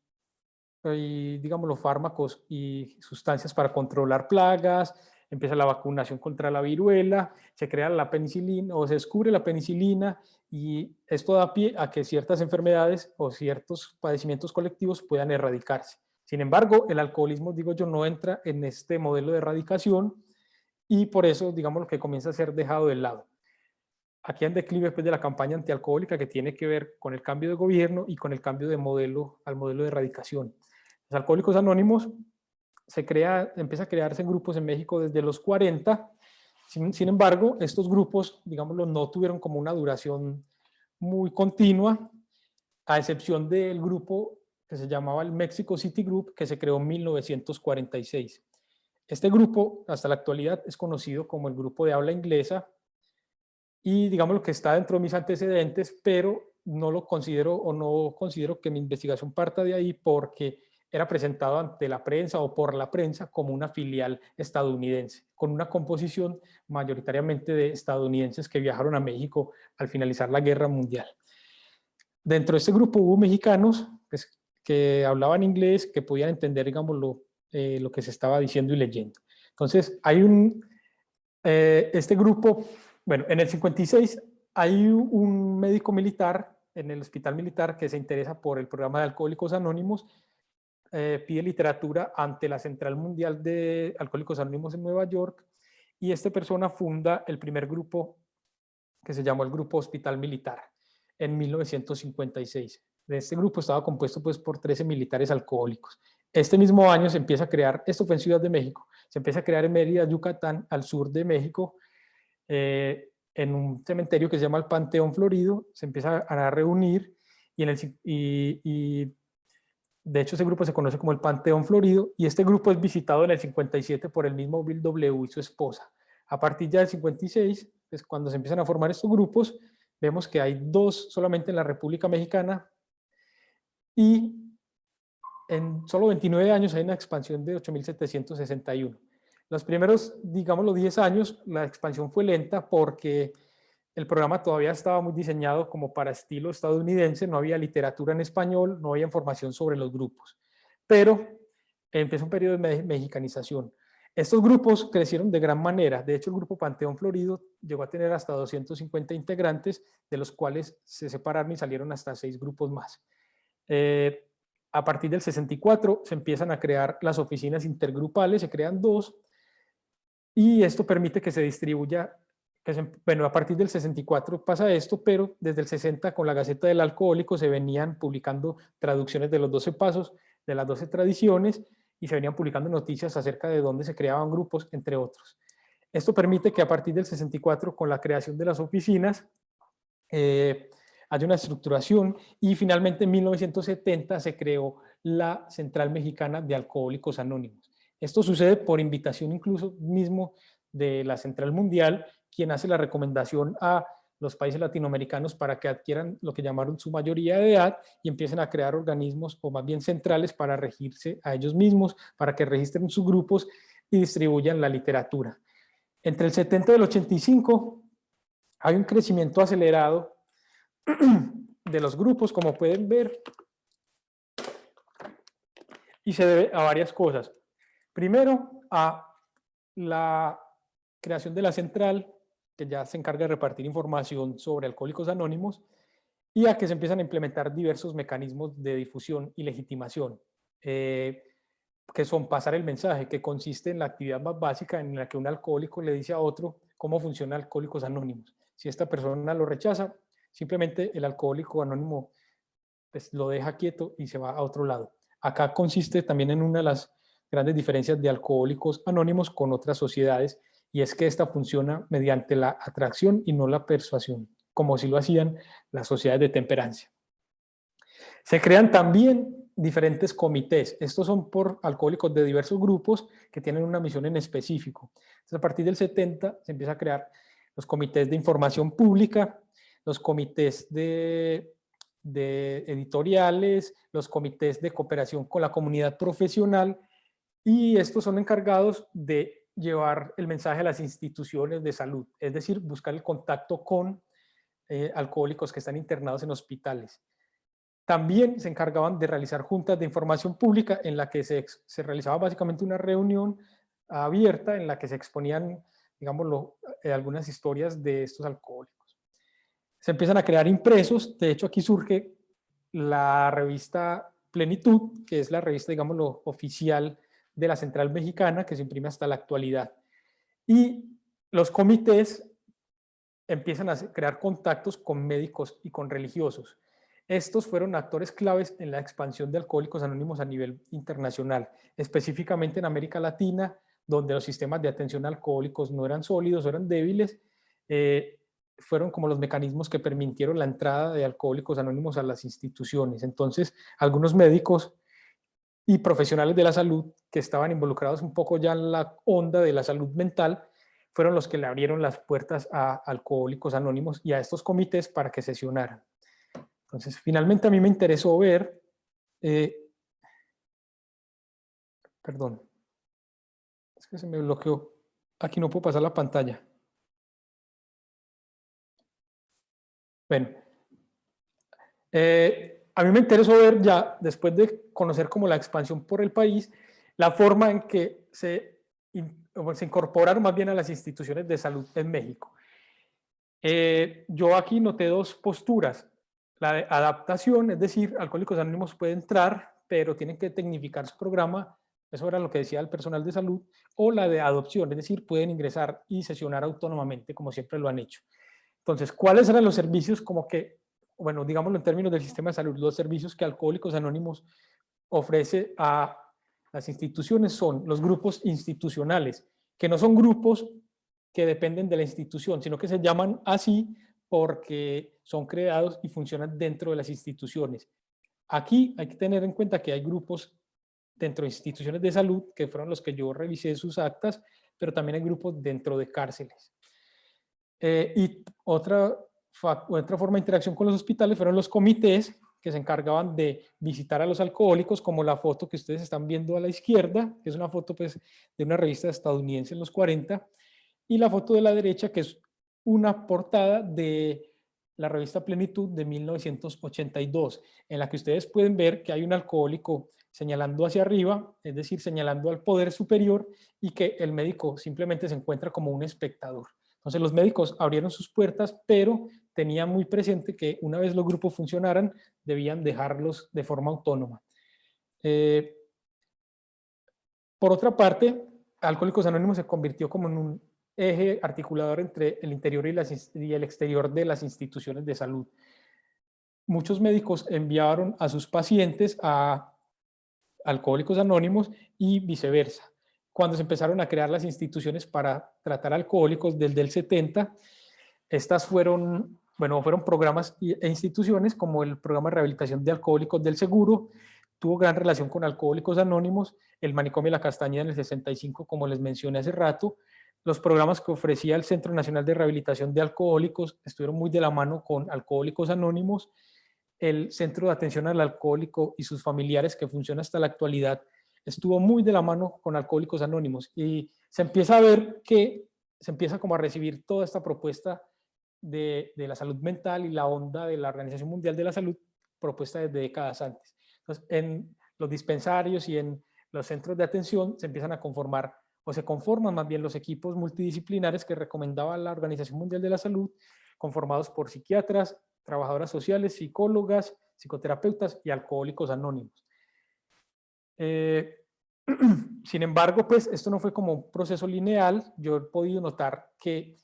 [SPEAKER 2] digamos, los fármacos y sustancias para controlar plagas, empieza la vacunación contra la viruela, se crea la penicilina o se descubre la penicilina y esto da pie a que ciertas enfermedades o ciertos padecimientos colectivos puedan erradicarse. Sin embargo, el alcoholismo, digo yo, no entra en este modelo de erradicación y por eso, digamos, lo que comienza a ser dejado de lado. Aquí en declive después de la campaña antialcohólica que tiene que ver con el cambio de gobierno y con el cambio de modelo al modelo de erradicación. Los Alcohólicos Anónimos empieza a crearse en grupos en México desde los 40. Sin embargo, estos grupos, digámoslo, no tuvieron como una duración muy continua, a excepción del grupo que se llamaba el Mexico City Group, que se creó en 1946. Este grupo, hasta la actualidad, es conocido como el grupo de habla inglesa y digamos lo que está dentro de mis antecedentes, pero no lo considero o no considero que mi investigación parta de ahí porque era presentado ante la prensa o por la prensa como una filial estadounidense, con una composición mayoritariamente de estadounidenses que viajaron a México al finalizar la Guerra Mundial. Dentro de este grupo hubo mexicanos pues, que hablaban inglés, que podían entender, digamos, lo que se estaba diciendo y leyendo. Entonces, hay este grupo, bueno, en el 56 hay un médico militar en el hospital militar que se interesa por el programa de Alcohólicos Anónimos, pide literatura ante la Central Mundial de Alcohólicos Anónimos en Nueva York, y esta persona funda el primer grupo que se llamó el Grupo Hospital Militar en 1956. De este grupo estaba compuesto pues, por 13 militares alcohólicos. Este mismo año se empieza a crear, esto fue en Ciudad de México, se empieza a crear en Mérida, Yucatán, al sur de México, en un cementerio que se llama el Panteón Florido, se empieza a reunir y de hecho ese grupo se conoce como el Panteón Florido y este grupo es visitado en el 57 por el mismo Bill W. y su esposa. A partir ya del 56, pues cuando se empiezan a formar estos grupos, vemos que hay dos solamente en la República Mexicana y en solo 29 años hay una expansión de 8.761. Los primeros, digamos, los 10 años, la expansión fue lenta porque el programa todavía estaba muy diseñado como para estilo estadounidense, no había literatura en español, no había información sobre los grupos. Pero empezó un periodo de mexicanización. Estos grupos crecieron de gran manera. De hecho, el grupo Panteón Florido llegó a tener hasta 250 integrantes, de los cuales se separaron y salieron hasta 6 grupos más. A partir del 64 se empiezan a crear las oficinas intergrupales, se crean 2, y esto permite que se distribuya, bueno, a partir del 64 pasa esto, pero desde el 60 con la Gaceta del Alcohólico se venían publicando traducciones de los 12 pasos, de las 12 tradiciones, y se venían publicando noticias acerca de dónde se creaban grupos, entre otros. Esto permite que a partir del 64, con la creación de las oficinas, haya una estructuración y finalmente en 1970 se creó la Central Mexicana de Alcohólicos Anónimos. Esto sucede por invitación incluso mismo de la Central Mundial, quien hace la recomendación a los países latinoamericanos para que adquieran lo que llamaron su mayoría de edad y empiecen a crear organismos o más bien centrales para regirse a ellos mismos, para que registren sus grupos y distribuyan la literatura. Entre el 70 y el 85 hay un crecimiento acelerado de los grupos, como pueden ver, y se debe a varias cosas. Primero, a la creación de la central, que ya se encarga de repartir información sobre Alcohólicos Anónimos, y a que se empiezan a implementar diversos mecanismos de difusión y legitimación, que son pasar el mensaje, que consiste en la actividad más básica en la que un alcohólico le dice a otro cómo funciona Alcohólicos Anónimos. Si esta persona lo rechaza, simplemente el alcohólico anónimo pues, lo deja quieto y se va a otro lado. Acá consiste también en una de las grandes diferencias de Alcohólicos Anónimos con otras sociedades y es que esta funciona mediante la atracción y no la persuasión, como si lo hacían las sociedades de temperancia. Se crean también diferentes comités. Estos son por alcohólicos de diversos grupos que tienen una misión en específico. Entonces, a partir del 70 se empieza a crear los comités de información pública, los comités de editoriales, los comités de cooperación con la comunidad profesional, y estos son encargados de llevar el mensaje a las instituciones de salud, es decir, buscar el contacto con alcohólicos que están internados en hospitales. También se encargaban de realizar juntas de información pública en la que se realizaba básicamente una reunión abierta en la que se exponían, digámoslo, algunas historias de estos alcohólicos. Se empiezan a crear impresos. De hecho, aquí surge la revista Plenitud, que es la revista, digámoslo, oficial de la Central Mexicana, que se imprime hasta la actualidad. Y los comités empiezan a crear contactos con médicos y con religiosos. Estos fueron actores claves en la expansión de Alcohólicos Anónimos a nivel internacional, específicamente en América Latina, donde los sistemas de atención a alcohólicos no eran sólidos, eran débiles. Fueron como los mecanismos que permitieron la entrada de Alcohólicos Anónimos a las instituciones. Entonces, algunos médicos y profesionales de la salud que estaban involucrados un poco ya en la onda de la salud mental fueron los que le abrieron las puertas a Alcohólicos Anónimos y a estos comités para que sesionaran. Entonces, finalmente a mí me interesó ver, perdón, es que se me bloqueó, aquí no puedo pasar la pantalla. Bueno, a mí me interesó ver ya, después de conocer como la expansión por el país, la forma en que se incorporaron más bien a las instituciones de salud en México. Yo aquí noté dos posturas. La de adaptación, es decir, Alcohólicos Anónimos puede entrar, pero tienen que tecnificar su programa, eso era lo que decía el personal de salud, o la de adopción, es decir, pueden ingresar y sesionar autónomamente, como siempre lo han hecho. Entonces, ¿cuáles eran los servicios como que, bueno, digámoslo en términos del sistema de salud, los servicios que Alcohólicos Anónimos ofrece a las instituciones? Son los grupos institucionales, que no son grupos que dependen de la institución, sino que se llaman así porque son creados y funcionan dentro de las instituciones. Aquí hay que tener en cuenta que hay grupos dentro de instituciones de salud, que fueron los que yo revisé sus actas, pero también hay grupos dentro de cárceles. Y otra forma de interacción con los hospitales fueron los comités, que se encargaban de visitar a los alcohólicos, como la foto que ustedes están viendo a la izquierda, que es una foto pues, de una revista estadounidense en los 40, y la foto de la derecha, que es una portada de la revista Plenitud de 1982, en la que ustedes pueden ver que hay un alcohólico señalando hacia arriba, es decir, señalando al poder superior, y que el médico simplemente se encuentra como un espectador. Entonces los médicos abrieron sus puertas, pero tenían muy presente que una vez los grupos funcionaran, debían dejarlos de forma autónoma. Por otra parte, Alcohólicos Anónimos se convirtió como en un eje articulador entre el interior y el exterior de las instituciones de salud. Muchos médicos enviaron a sus pacientes a Alcohólicos Anónimos y viceversa. Cuando se empezaron a crear las instituciones para tratar alcohólicos desde el 70, estas fueron programas e instituciones como el programa de rehabilitación de alcohólicos del Seguro, tuvo gran relación con Alcohólicos Anónimos, el manicomio La Castañeda en el 65, como les mencioné hace rato. Los programas que ofrecía el Centro Nacional de Rehabilitación de Alcohólicos estuvieron muy de la mano con Alcohólicos Anónimos. El Centro de Atención al Alcohólico y sus familiares, que funciona hasta la actualidad, estuvo muy de la mano con Alcohólicos Anónimos, y se empieza a ver que se empieza como a recibir toda esta propuesta de la salud mental y la onda de la Organización Mundial de la Salud, propuesta desde décadas antes. Entonces, en los dispensarios y en los centros de atención se empiezan a conformar, o se conforman más bien, los equipos multidisciplinares que recomendaba la Organización Mundial de la Salud, conformados por psiquiatras, trabajadoras sociales, psicólogas, psicoterapeutas y alcohólicos anónimos. Sin embargo, pues esto no fue como un proceso lineal. Yo he podido notar que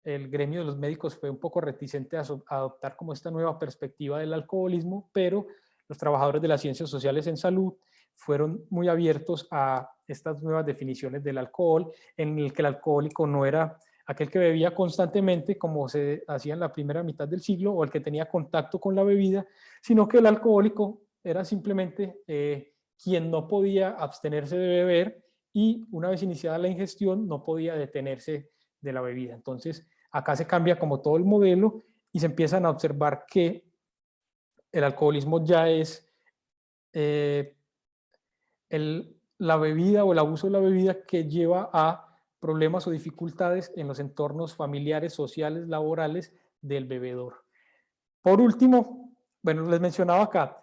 [SPEAKER 2] el gremio de los médicos fue un poco reticente a adoptar como esta nueva perspectiva del alcoholismo, pero los trabajadores de las ciencias sociales en salud, fueron muy abiertos a estas nuevas definiciones del alcohol, en el que el alcohólico no era aquel que bebía constantemente, como se hacía en la primera mitad del siglo, o el que tenía contacto con la bebida, sino que el alcohólico era simplemente quien no podía abstenerse de beber y una vez iniciada la ingestión no podía detenerse de la bebida. Entonces, acá se cambia como todo el modelo y se empiezan a observar que el alcoholismo ya es la bebida o el abuso de la bebida que lleva a problemas o dificultades en los entornos familiares, sociales, laborales del bebedor. Por último, bueno, les mencionaba acá,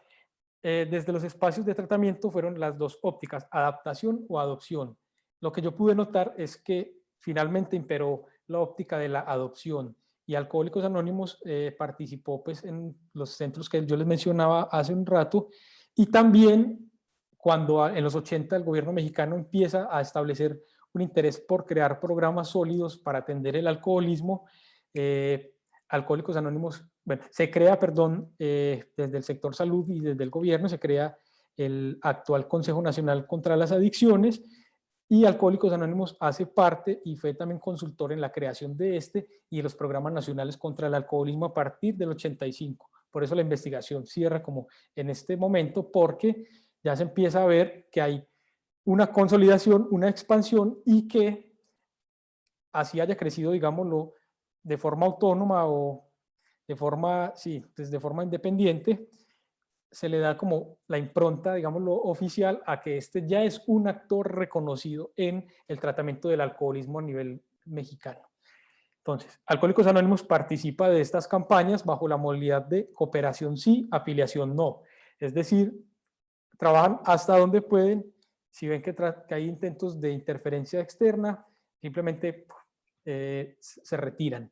[SPEAKER 2] desde los espacios de tratamiento fueron las dos ópticas, adaptación o adopción. Lo que yo pude notar es que finalmente imperó la óptica de la adopción y Alcohólicos Anónimos participó pues, en los centros que yo les mencionaba hace un rato y también cuando en los 80 el gobierno mexicano empieza a establecer un interés por crear programas sólidos para atender el alcoholismo, Alcohólicos Anónimos, bueno, se crea, perdón, desde el sector salud y desde el gobierno se crea el actual Consejo Nacional contra las Adicciones y Alcohólicos Anónimos hace parte y fue también consultor en la creación de este y de los programas nacionales contra el alcoholismo a partir del 85. Por eso la investigación cierra como en este momento, porque ya se empieza a ver que hay una consolidación, una expansión y que así haya crecido, digámoslo, de forma autónoma o de forma, sí, pues de forma independiente, se le da como la impronta, digámoslo, oficial a que este ya es un actor reconocido en el tratamiento del alcoholismo a nivel mexicano. Entonces, Alcohólicos Anónimos participa de estas campañas bajo la modalidad de cooperación sí, afiliación no. Es decir, trabajan hasta donde pueden, si ven que hay intentos de interferencia externa, simplemente se retiran.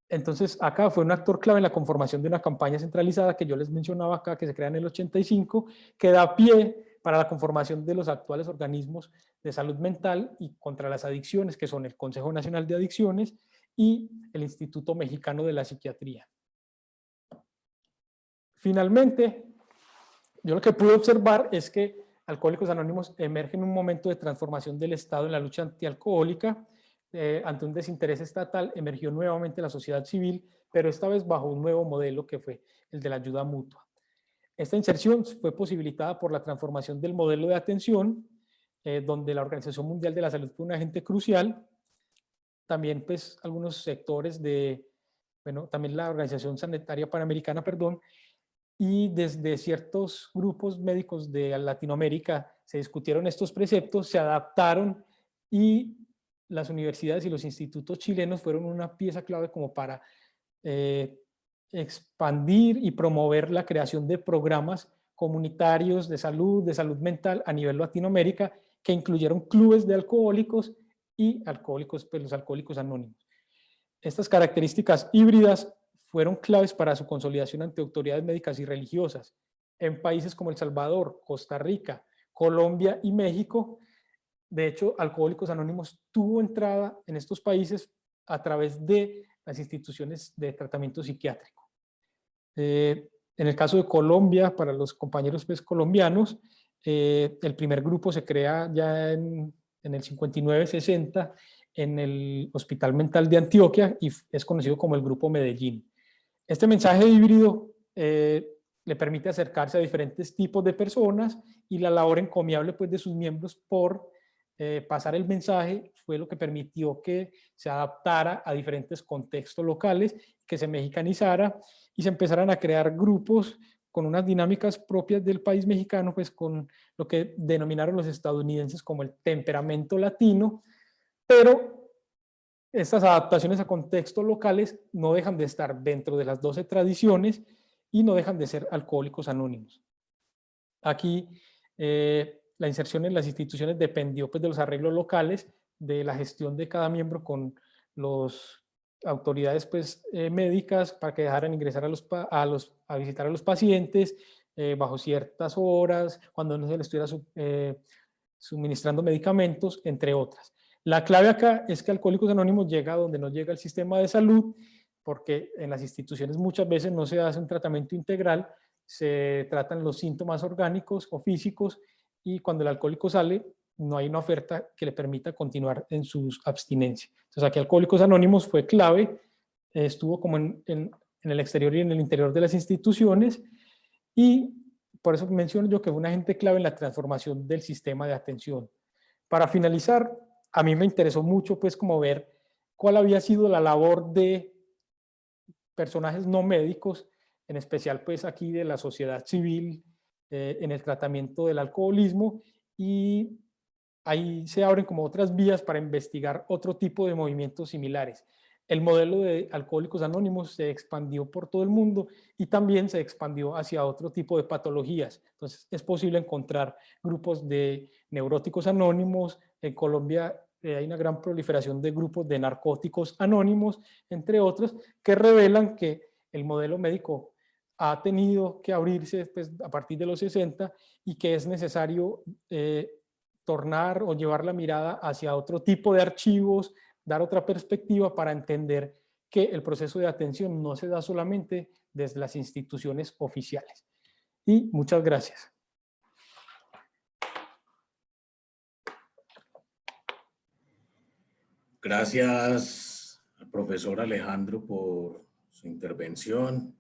[SPEAKER 2] Entonces, acá fue un actor clave en la conformación de una campaña centralizada que yo les mencionaba acá, que se crea en el 85, que da pie para la conformación de los actuales organismos de salud mental y contra las adicciones, que son el Consejo Nacional de Adicciones y el Instituto Mexicano de la Psiquiatría. Finalmente, yo lo que pude observar es que Alcohólicos Anónimos emerge en un momento de transformación del Estado en la lucha antialcohólica. Ante un desinterés estatal emergió nuevamente la sociedad civil, pero esta vez bajo un nuevo modelo que fue el de la ayuda mutua. Esta inserción fue posibilitada por la transformación del modelo de atención, donde la Organización Mundial de la Salud fue un agente crucial. También pues algunos sectores de, bueno, también la Organización Sanitaria Panamericana, perdón, y desde ciertos grupos médicos de Latinoamérica se discutieron estos preceptos, se adaptaron y las universidades y los institutos chilenos fueron una pieza clave como para expandir y promover la creación de programas comunitarios de salud mental a nivel Latinoamérica que incluyeron clubes de alcohólicos y alcohólicos, pues los alcohólicos anónimos. Estas características híbridas fueron claves para su consolidación ante autoridades médicas y religiosas. En países como El Salvador, Costa Rica, Colombia y México, de hecho, Alcohólicos Anónimos tuvo entrada en estos países a través de las instituciones de tratamiento psiquiátrico. En el caso de Colombia, para los compañeros pues, colombianos, el primer grupo se crea ya en el 59-60 en el Hospital Mental de Antioquia y es conocido como el Grupo Medellín. Este mensaje híbrido le permite acercarse a diferentes tipos de personas y la labor encomiable pues, de sus miembros por pasar el mensaje fue lo que permitió que se adaptara a diferentes contextos locales, que se mexicanizara y se empezaran a crear grupos con unas dinámicas propias del país mexicano, pues con lo que denominaron los estadounidenses como el temperamento latino, pero estas adaptaciones a contextos locales no dejan de estar dentro de las 12 tradiciones y no dejan de ser alcohólicos anónimos. Aquí la inserción en las instituciones dependió pues, de los arreglos locales, de la gestión de cada miembro con las autoridades pues, médicas para que dejaran ingresar a visitar a los pacientes bajo ciertas horas, cuando no se les estuviera suministrando medicamentos, entre otras. La clave acá es que Alcohólicos Anónimos llega donde no llega el sistema de salud, porque en las instituciones muchas veces no se hace un tratamiento integral, se tratan los síntomas orgánicos o físicos y cuando el alcohólico sale, no hay una oferta que le permita continuar en sus abstinencias. Entonces aquí Alcohólicos Anónimos fue clave, estuvo como en el exterior y en el interior de las instituciones, y por eso menciono yo que fue un agente clave en la transformación del sistema de atención. Para finalizar, a mí me interesó mucho pues como ver cuál había sido la labor de personajes no médicos, en especial pues aquí de la sociedad civil, en el tratamiento del alcoholismo, y ahí se abren como otras vías para investigar otro tipo de movimientos similares. El modelo de Alcohólicos Anónimos se expandió por todo el mundo y también se expandió hacia otro tipo de patologías. Entonces es posible encontrar grupos de neuróticos anónimos. En Colombia hay una gran proliferación de grupos de narcóticos anónimos, entre otros, que revelan que el modelo médico ha tenido que abrirse pues, a partir de los 60 y que es necesario tornar o llevar la mirada hacia otro tipo de archivos, dar otra perspectiva para entender que el proceso de atención no se da solamente desde las instituciones oficiales. Y muchas gracias.
[SPEAKER 1] Gracias al profesor Alejandro por su intervención.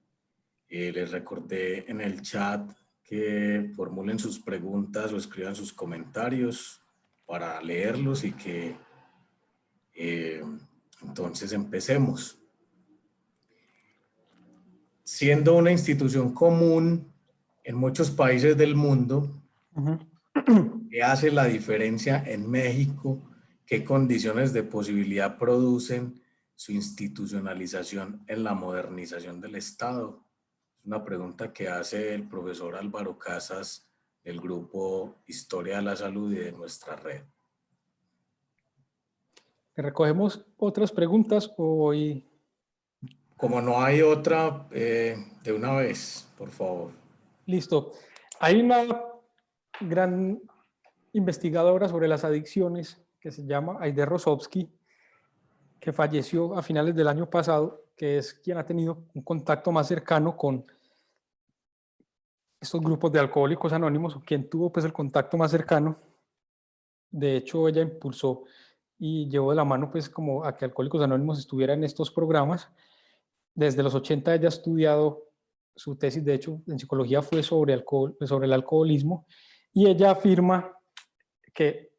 [SPEAKER 1] Les recordé en el chat que formulen sus preguntas o escriban sus comentarios para leerlos y que entonces empecemos. Siendo una institución común en muchos países del mundo, ¿qué hace la diferencia en México? ¿Qué condiciones de posibilidad producen su institucionalización en la modernización del Estado? Es una pregunta que hace el profesor Álvaro Casas del grupo Historia de la Salud y de nuestra red.
[SPEAKER 2] ¿Recogemos otras preguntas hoy?
[SPEAKER 1] Como no hay otra, de una vez, por favor.
[SPEAKER 2] Listo. Hay una gran investigadora sobre las adicciones que se llama Aide Rosovsky, que falleció a finales del año pasado, que es quien ha tenido un contacto más cercano con estos grupos de alcohólicos anónimos, o quien tuvo pues el contacto más cercano. De hecho, ella impulsó y llevó de la mano pues como a que Alcohólicos Anónimos estuviera en estos programas. Desde los 80 ella ha estudiado, su tesis de hecho en psicología fue sobre el alcoholismo, y ella afirma que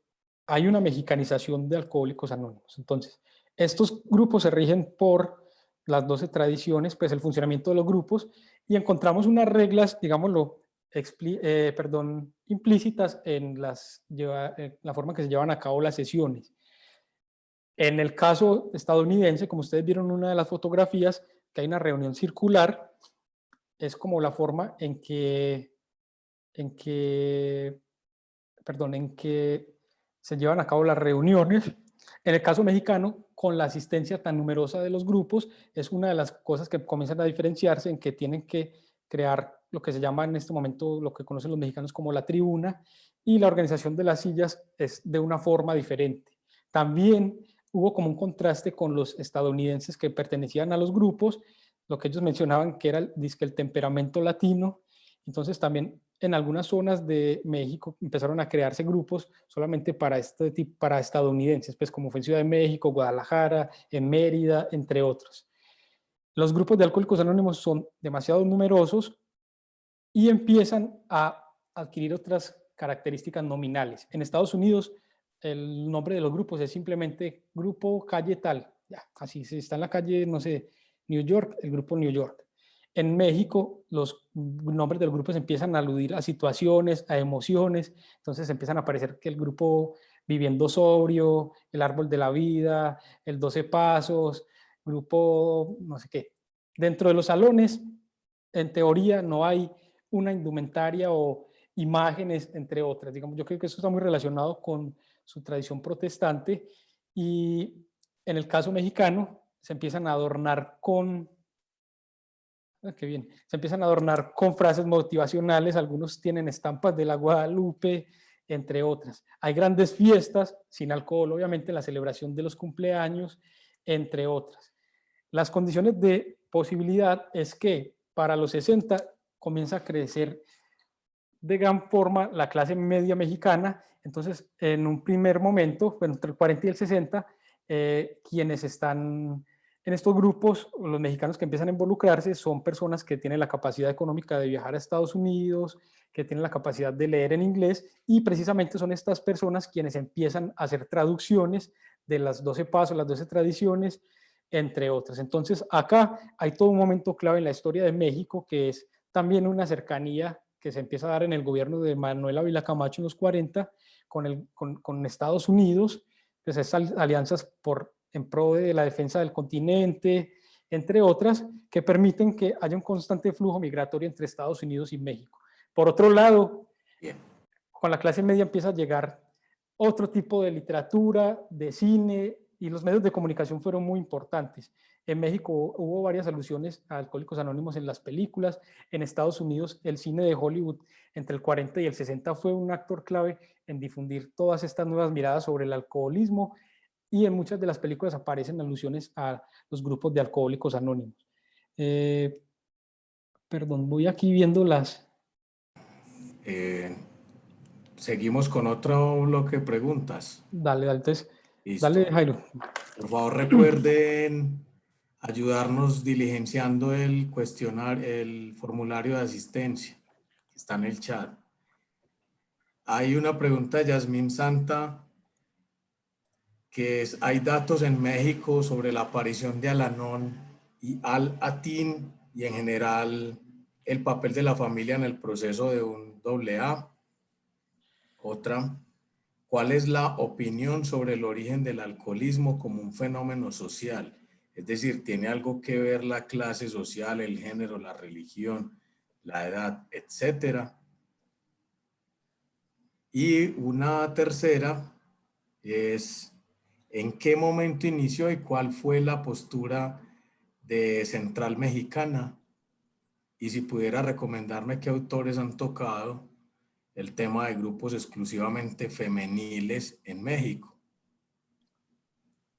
[SPEAKER 2] hay una mexicanización de Alcohólicos Anónimos. Entonces, estos grupos se rigen por las 12 tradiciones, pues el funcionamiento de los grupos, y encontramos unas reglas, digámoslo, implícitas en la forma en que se llevan a cabo las sesiones. En el caso estadounidense, como ustedes vieron en una de las fotografías, que hay una reunión circular, es como la forma en que se llevan a cabo las reuniones. En el caso mexicano, con la asistencia tan numerosa de los grupos, es una de las cosas que comienzan a diferenciarse, en que tienen que crear lo que se llama en este momento, lo que conocen los mexicanos como la tribuna, y la organización de las sillas es de una forma diferente. También hubo como un contraste con los estadounidenses que pertenecían a los grupos, lo que ellos mencionaban que era el temperamento latino. Entonces también en algunas zonas de México empezaron a crearse grupos solamente para para estadounidenses, pues como fue en Ciudad de México, Guadalajara, en Mérida, entre otros. Los grupos de Alcohólicos Anónimos son demasiado numerosos y empiezan a adquirir otras características nominales. En Estados Unidos, el nombre de los grupos es simplemente Grupo Calle Tal. Ya, así se está en la calle, no sé, New York, el Grupo New York. En México, los nombres de los grupos empiezan a aludir a situaciones, a emociones, entonces empiezan a aparecer que el grupo Viviendo Sobrio, el Árbol de la Vida, el 12 Pasos, grupo no sé qué. Dentro de los salones, en teoría, no hay una indumentaria o imágenes, entre otras. Digamos, yo creo que eso está muy relacionado con su tradición protestante, y en el caso mexicano se empiezan a adornar con qué bien. Se empiezan a adornar con frases motivacionales, algunos tienen estampas de la Guadalupe, entre otras. Hay grandes fiestas, sin alcohol, obviamente, la celebración de los cumpleaños, entre otras. Las condiciones de posibilidad es que para los 60 comienza a crecer de gran forma la clase media mexicana. Entonces, en un primer momento, bueno, entre el 40 y el 60, quienes están en estos grupos, los mexicanos que empiezan a involucrarse, son personas que tienen la capacidad económica de viajar a Estados Unidos, que tienen la capacidad de leer en inglés, y precisamente son estas personas quienes empiezan a hacer traducciones de las 12 pasos, las 12 tradiciones, entre otras. Entonces, acá hay todo un momento clave en la historia de México, que es también una cercanía que se empieza a dar en el gobierno de Manuel Ávila Camacho en los 40 con Estados Unidos, pues estas alianzas en pro de la defensa del continente, entre otras, que permiten que haya un constante flujo migratorio entre Estados Unidos y México. Por otro lado,
[SPEAKER 1] Bien.
[SPEAKER 2] con la clase media empieza a llegar otro tipo de literatura, de cine, y los medios de comunicación fueron muy importantes. En México hubo varias alusiones a Alcohólicos Anónimos en las películas. En Estados Unidos, el cine de Hollywood entre el 40 y el 60 fue un actor clave en difundir todas estas nuevas miradas sobre el alcoholismo, y en muchas de las películas aparecen alusiones a los grupos de Alcohólicos Anónimos. Perdón, voy aquí viendo las...
[SPEAKER 1] Seguimos con otro bloque de preguntas.
[SPEAKER 2] Dale, dale, entonces, dale,
[SPEAKER 1] Listo.
[SPEAKER 2] Jairo.
[SPEAKER 1] Por favor, recuerden ayudarnos diligenciando el cuestionario, el formulario de asistencia que está en el chat. Hay una pregunta de Yasmín Santa que es: ¿hay datos en México sobre la aparición de Al-Anon y Al-Atin y en general el papel de la familia en el proceso de un AA? Otra: ¿cuál es la opinión sobre el origen del alcoholismo como un fenómeno social? Es decir, ¿tiene algo que ver la clase social, el género, la religión, la edad, etcétera? Y una tercera es: ¿en qué momento inició y cuál fue la postura de Central Mexicana? Y si pudiera recomendarme qué autores han tocado el tema de grupos exclusivamente femeniles en México.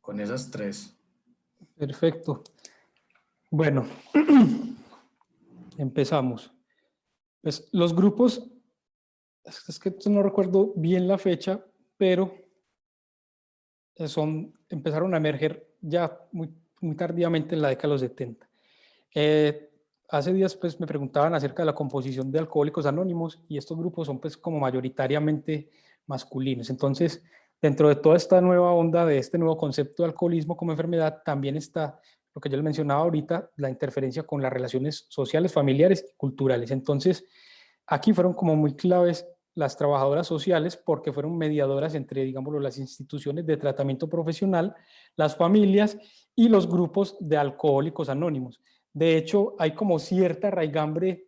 [SPEAKER 1] Con esas tres.
[SPEAKER 2] Perfecto. Bueno, empezamos. Pues los grupos, es que no recuerdo bien la fecha, pero empezaron a emerger ya muy tardíamente en la década de los 70. Hace días pues me preguntaban acerca de la composición de Alcohólicos Anónimos, y estos grupos son pues como mayoritariamente masculinos. Entonces, dentro de toda esta nueva onda de este nuevo concepto de alcoholismo como enfermedad, también está lo que yo les mencionaba ahorita, la interferencia con las relaciones sociales, familiares y culturales. Entonces, aquí fueron como muy claves las trabajadoras sociales, porque fueron mediadoras entre, digámoslo, las instituciones de tratamiento profesional, las familias y los grupos de alcohólicos anónimos. De hecho, hay como cierta raigambre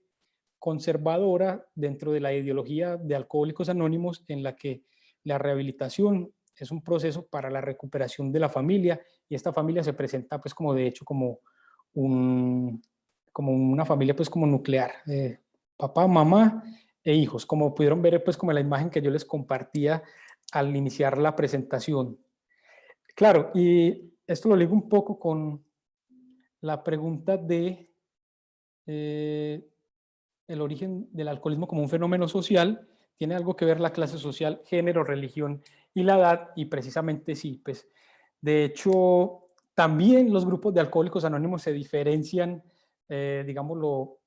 [SPEAKER 2] conservadora dentro de la ideología de Alcohólicos Anónimos, en la que la rehabilitación es un proceso para la recuperación de la familia, y esta familia se presenta pues como de hecho como una familia pues como nuclear, papá, mamá e hijos, como pudieron ver pues como la imagen que yo les compartía al iniciar la presentación. Claro, y esto lo ligo un poco con la pregunta de el origen del alcoholismo como un fenómeno social. ¿Tiene algo que ver la clase social, género, religión y la edad? Y precisamente sí, pues de hecho también los grupos de alcohólicos anónimos se diferencian, digámoslo,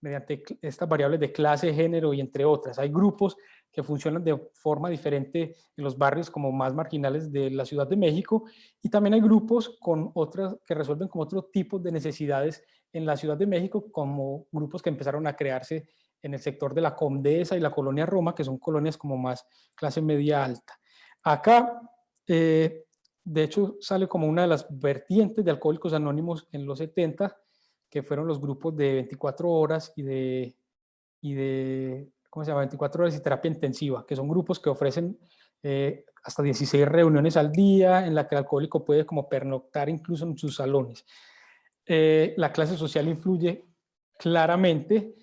[SPEAKER 2] mediante estas variables de clase, género y entre otras. Hay grupos que funcionan de forma diferente en los barrios como más marginales de la Ciudad de México, y también hay grupos con otras que resuelven con otro tipo de necesidades en la Ciudad de México, como grupos que empezaron a crearse en el sector de la Condesa y la Colonia Roma, que son colonias como más clase media alta. Acá, de hecho, sale como una de las vertientes de Alcohólicos Anónimos en los 70, que fueron los grupos de 24 horas y de ¿cómo se llama? 24 horas y terapia intensiva, que son grupos que ofrecen hasta 16 reuniones al día, en la que el alcohólico puede como pernoctar incluso en sus salones. La clase social influye claramente,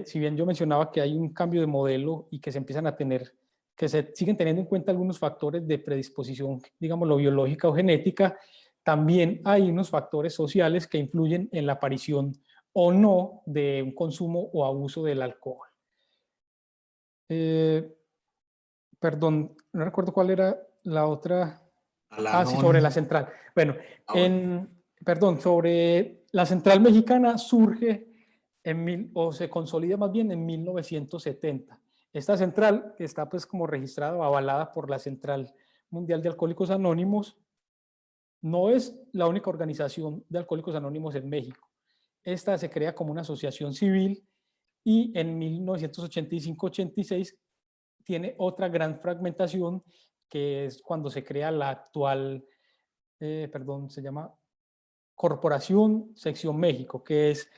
[SPEAKER 2] si bien yo mencionaba que hay un cambio de modelo y que se empiezan a tener, que se siguen teniendo en cuenta algunos factores de predisposición, digamos, lo biológica o genética, también hay unos factores sociales que influyen en la aparición o no de un consumo o abuso del alcohol. Perdón, no recuerdo cuál era la otra. Sí, sobre la
[SPEAKER 1] Alanón.
[SPEAKER 2] central. Bueno,
[SPEAKER 1] Bueno.
[SPEAKER 2] perdón, sobre la central mexicana surge o se consolida más bien en 1970. Esta central, que está pues como registrada o avalada por la Central Mundial de Alcohólicos Anónimos, no es la única organización de Alcohólicos Anónimos en México. Esta se crea como una asociación civil y en 1985-86 tiene otra gran fragmentación, que es cuando se crea la actual, se llama Corporación Sección México, que es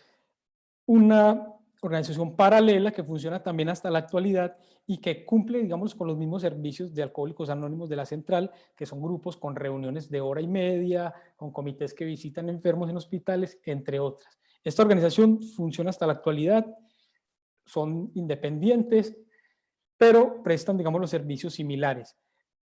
[SPEAKER 2] una organización paralela que funciona también hasta la actualidad y que cumple, digamos, con los mismos servicios de Alcohólicos Anónimos de la central, que son grupos con reuniones de hora y media, con comités que visitan enfermos en hospitales, entre otras. Esta organización funciona hasta la actualidad, son independientes, pero prestan, digamos, los servicios similares.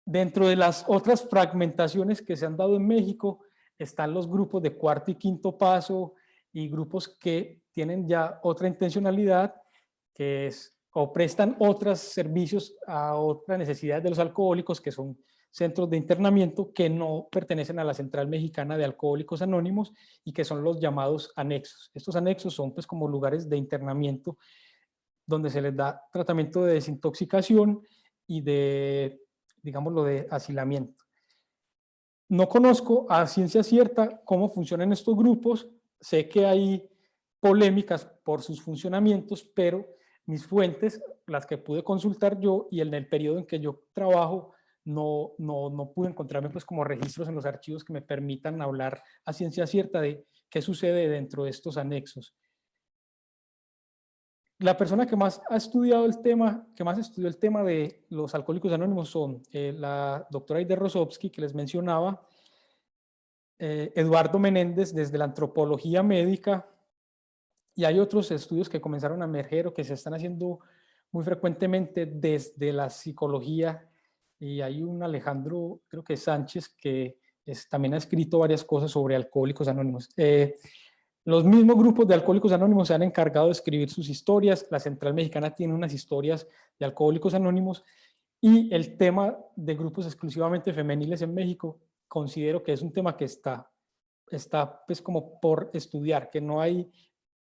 [SPEAKER 2] Dentro de las otras fragmentaciones que se han dado en México están los grupos de cuarto y quinto paso y grupos que tienen ya otra intencionalidad, que es o prestan otros servicios a otras necesidades de los alcohólicos, que son centros de internamiento que no pertenecen a la Central Mexicana de Alcohólicos Anónimos y que son los llamados anexos. Estos anexos son pues como lugares de internamiento donde se les da tratamiento de desintoxicación y de, digámoslo, de asilamiento. No conozco a ciencia cierta cómo funcionan estos grupos, sé que hay polémicas por sus funcionamientos, pero mis fuentes, las que pude consultar yo y en el periodo en que yo trabajo, no pude encontrarme pues como registros en los archivos que me permitan hablar a ciencia cierta de qué sucede dentro de estos anexos. La persona que más ha estudiado el tema, que más estudió el tema de los alcohólicos anónimos son la doctora Aide Rosovsky, que les mencionaba, Eduardo Menéndez desde la antropología médica, y hay otros estudios que comenzaron a emerger o que se están haciendo muy frecuentemente desde la psicología, y hay un Alejandro, creo que Sánchez, que también ha escrito varias cosas sobre alcohólicos anónimos. Los mismos grupos de Alcohólicos Anónimos se han encargado de escribir sus historias. La Central Mexicana tiene unas historias de Alcohólicos Anónimos y el tema de grupos exclusivamente femeniles en México considero que es un tema que está pues como por estudiar, que no hay,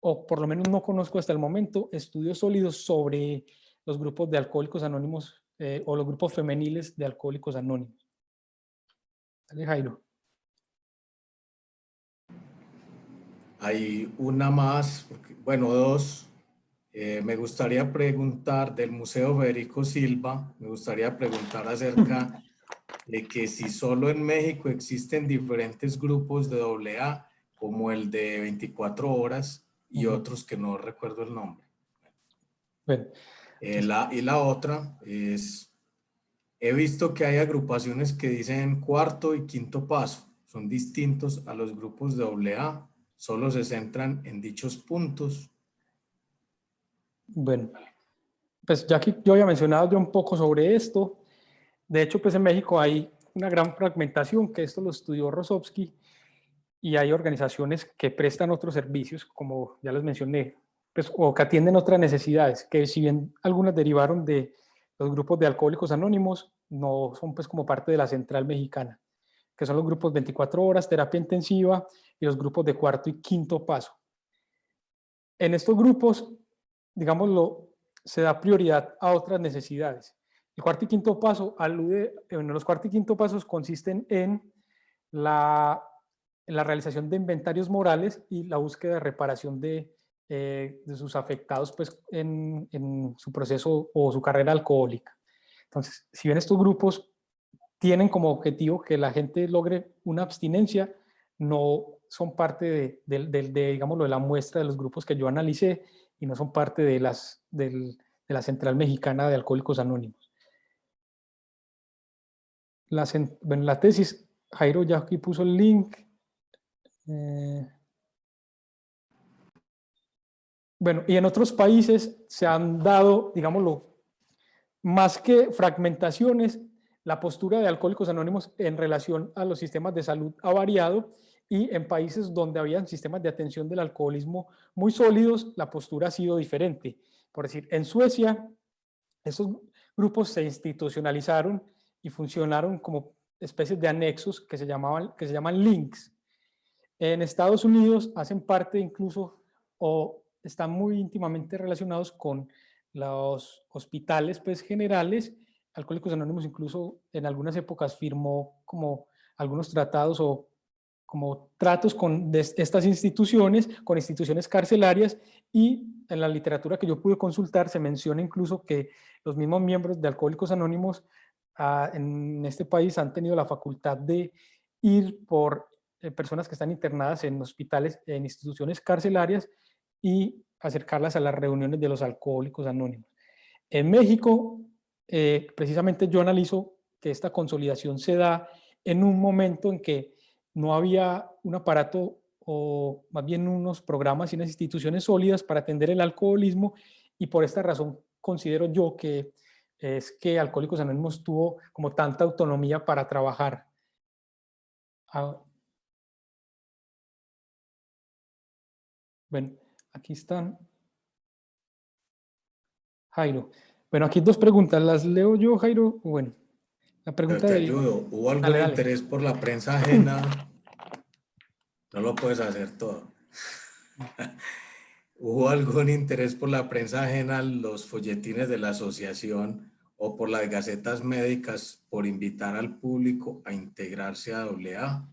[SPEAKER 2] o por lo menos no conozco hasta el momento, estudios sólidos sobre los grupos de Alcohólicos Anónimos o los grupos femeniles de Alcohólicos Anónimos. Dale, Jairo.
[SPEAKER 1] Hay una más, bueno, dos. Me gustaría preguntar del Museo Federico Silva, me gustaría preguntar acerca de que si solo en México existen diferentes grupos de AA, como el de 24 horas y otros que no recuerdo el nombre.
[SPEAKER 2] Bueno,
[SPEAKER 1] y la otra es, he visto que hay agrupaciones que dicen cuarto y quinto paso, son distintos a los grupos de AA, solo se centran en dichos puntos.
[SPEAKER 2] bueno, pues ya que yo había mencionado yo un poco sobre esto, de hecho pues en México hay una gran fragmentación, que esto lo estudió Rosovsky, y hay organizaciones que prestan otros servicios, como ya les mencioné, pues, o que atienden otras necesidades, que si bien algunas derivaron de los grupos de Alcohólicos Anónimos, no son pues como parte de la Central Mexicana, que son los grupos 24 horas, terapia intensiva y los grupos de cuarto y quinto paso. En estos grupos, digámoslo, se da prioridad a otras necesidades. El cuarto y quinto paso los cuarto y quinto pasos consisten en la realización de inventarios morales y la búsqueda de reparación de sus afectados pues, en su proceso o su carrera alcohólica. Entonces, si bien estos grupos tienen como objetivo que la gente logre una abstinencia, no son parte digámoslo, de la muestra de los grupos que yo analicé y no son parte de la Central Mexicana de Alcohólicos Anónimos. La tesis, Jairo ya aquí puso el link. Bueno, y en otros países se han dado, digámoslo, más que fragmentaciones, la postura de Alcohólicos Anónimos en relación a los sistemas de salud ha variado, y en países donde habían sistemas de atención del alcoholismo muy sólidos, la postura ha sido diferente. Por decir, en Suecia, Estos grupos se institucionalizaron y funcionaron como especies de anexos que se llaman links. En Estados Unidos hacen parte incluso o están muy íntimamente relacionados con los hospitales pues, generales. Alcohólicos Anónimos incluso en algunas épocas firmó como algunos tratados o como tratos con estas instituciones, con instituciones carcelarias, y en la literatura que yo pude consultar se menciona incluso que los mismos miembros de Alcohólicos Anónimos en este país han tenido la facultad de ir por personas que están internadas en hospitales, en instituciones carcelarias, y acercarlas a las reuniones de los Alcohólicos Anónimos. En México, precisamente yo analizo que esta consolidación se da en un momento en que no había un aparato o más bien unos programas y unas instituciones sólidas para atender el alcoholismo, y por esta razón considero yo que es que Alcohólicos Anónimos tuvo como tanta autonomía para trabajar. Bueno, aquí están. Jairo. Bueno, aquí dos preguntas. ¿Las leo yo, Jairo? Bueno, la pregunta
[SPEAKER 1] Te
[SPEAKER 2] del...
[SPEAKER 1] ayudo. ¿Hubo algún
[SPEAKER 2] Dale.
[SPEAKER 1] interés por la prensa ajena? No lo puedes hacer todo. ¿Hubo algún interés por la prensa ajena, los folletines de la asociación o por las gacetas médicas por invitar al público a integrarse a AA?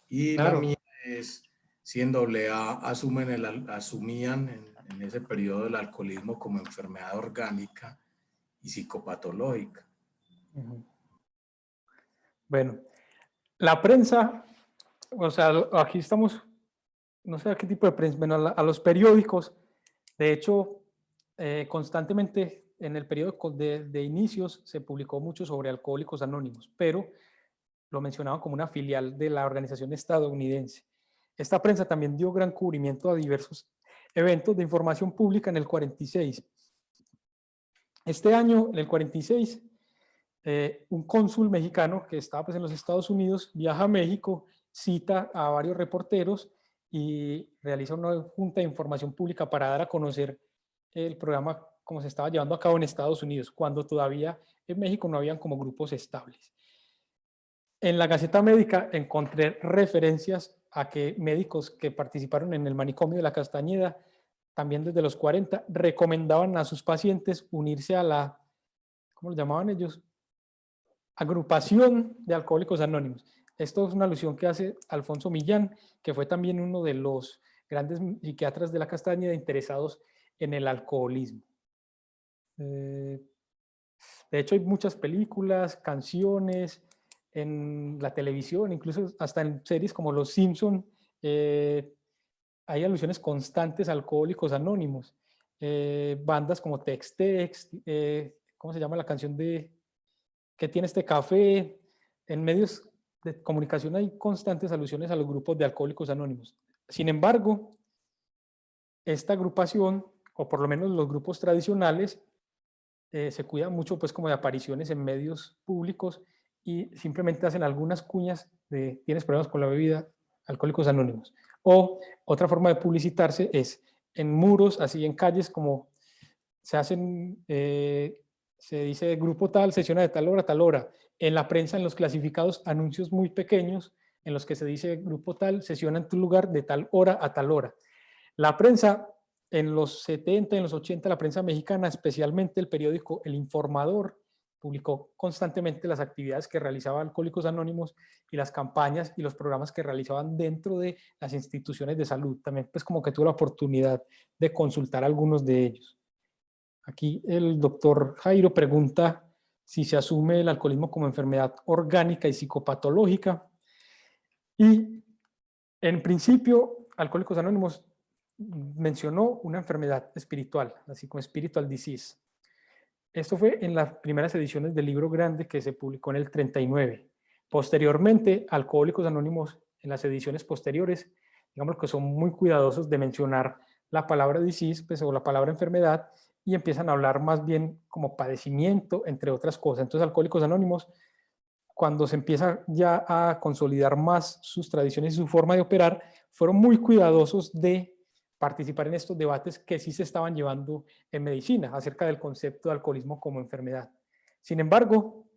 [SPEAKER 1] Y
[SPEAKER 2] Claro.
[SPEAKER 1] la mía es, si en AA asumían en ese periodo el alcoholismo como enfermedad orgánica y psicopatológica.
[SPEAKER 2] Bueno, la prensa, o sea, aquí estamos, no sé a qué tipo de prensa, bueno, a los periódicos. De hecho, constantemente en el periodo de inicios se publicó mucho sobre Alcohólicos Anónimos, pero lo mencionaban como una filial de la organización estadounidense. Esta prensa también dio gran cubrimiento a diversos eventos de información pública en el 46. Este año, en el 46, un cónsul mexicano que estaba pues, en los Estados Unidos viaja a México, cita a varios reporteros y realiza una junta de información pública para dar a conocer el programa como se estaba llevando a cabo en Estados Unidos, cuando todavía en México no habían como grupos estables. En la Gaceta Médica encontré referencias a que médicos que participaron en el manicomio de la Castañeda, también desde los 40, recomendaban a sus pacientes unirse a la, ¿cómo lo llamaban ellos? Agrupación de Alcohólicos Anónimos. Esto es una alusión que hace Alfonso Millán, que fue también uno de los grandes psiquiatras de la Castañeda interesados en el alcoholismo. De hecho, hay muchas películas, canciones, en la televisión, incluso hasta en series como Los Simpson, hay alusiones constantes a Alcohólicos Anónimos. Bandas como Tex-Tex, ¿cómo se llama la canción de ¿Qué tiene este café? En medios de comunicación hay constantes alusiones a los grupos de Alcohólicos Anónimos. Sin embargo, esta agrupación, o por lo menos los grupos tradicionales, se cuidan mucho pues como de apariciones en medios públicos y simplemente hacen algunas cuñas de tienes problemas con la bebida, Alcohólicos Anónimos. O otra forma de publicitarse es en muros, así en calles, como se hacen, se dice grupo tal, sesiona de tal hora a tal hora. En la prensa, en los clasificados, anuncios muy pequeños en los que se dice grupo tal, sesiona en tu lugar de tal hora a tal hora. La prensa, en los 70, en los 80, la prensa mexicana, especialmente el periódico El Informador, publicó constantemente las actividades que realizaba Alcohólicos Anónimos y las campañas y los programas que realizaban dentro de las instituciones de salud. También pues como que tuve la oportunidad de consultar algunos de ellos. Aquí el doctor Jairo pregunta si se asume el alcoholismo como enfermedad orgánica y psicopatológica. Y en principio, Alcohólicos Anónimos mencionó una enfermedad espiritual, así como spiritual disease. Esto fue en las primeras ediciones del libro grande que se publicó en el 39. Posteriormente, Alcohólicos Anónimos, en las ediciones posteriores, digamos que son muy cuidadosos de mencionar la palabra disease, pues, o la palabra enfermedad, y empiezan a hablar más bien como padecimiento, entre otras cosas. Entonces, Alcohólicos Anónimos, cuando se empieza ya a consolidar más sus tradiciones y su forma de operar, fueron muy cuidadosos de participar en estos debates que sí se estaban llevando en medicina acerca del concepto de alcoholismo como enfermedad. Sin embargo,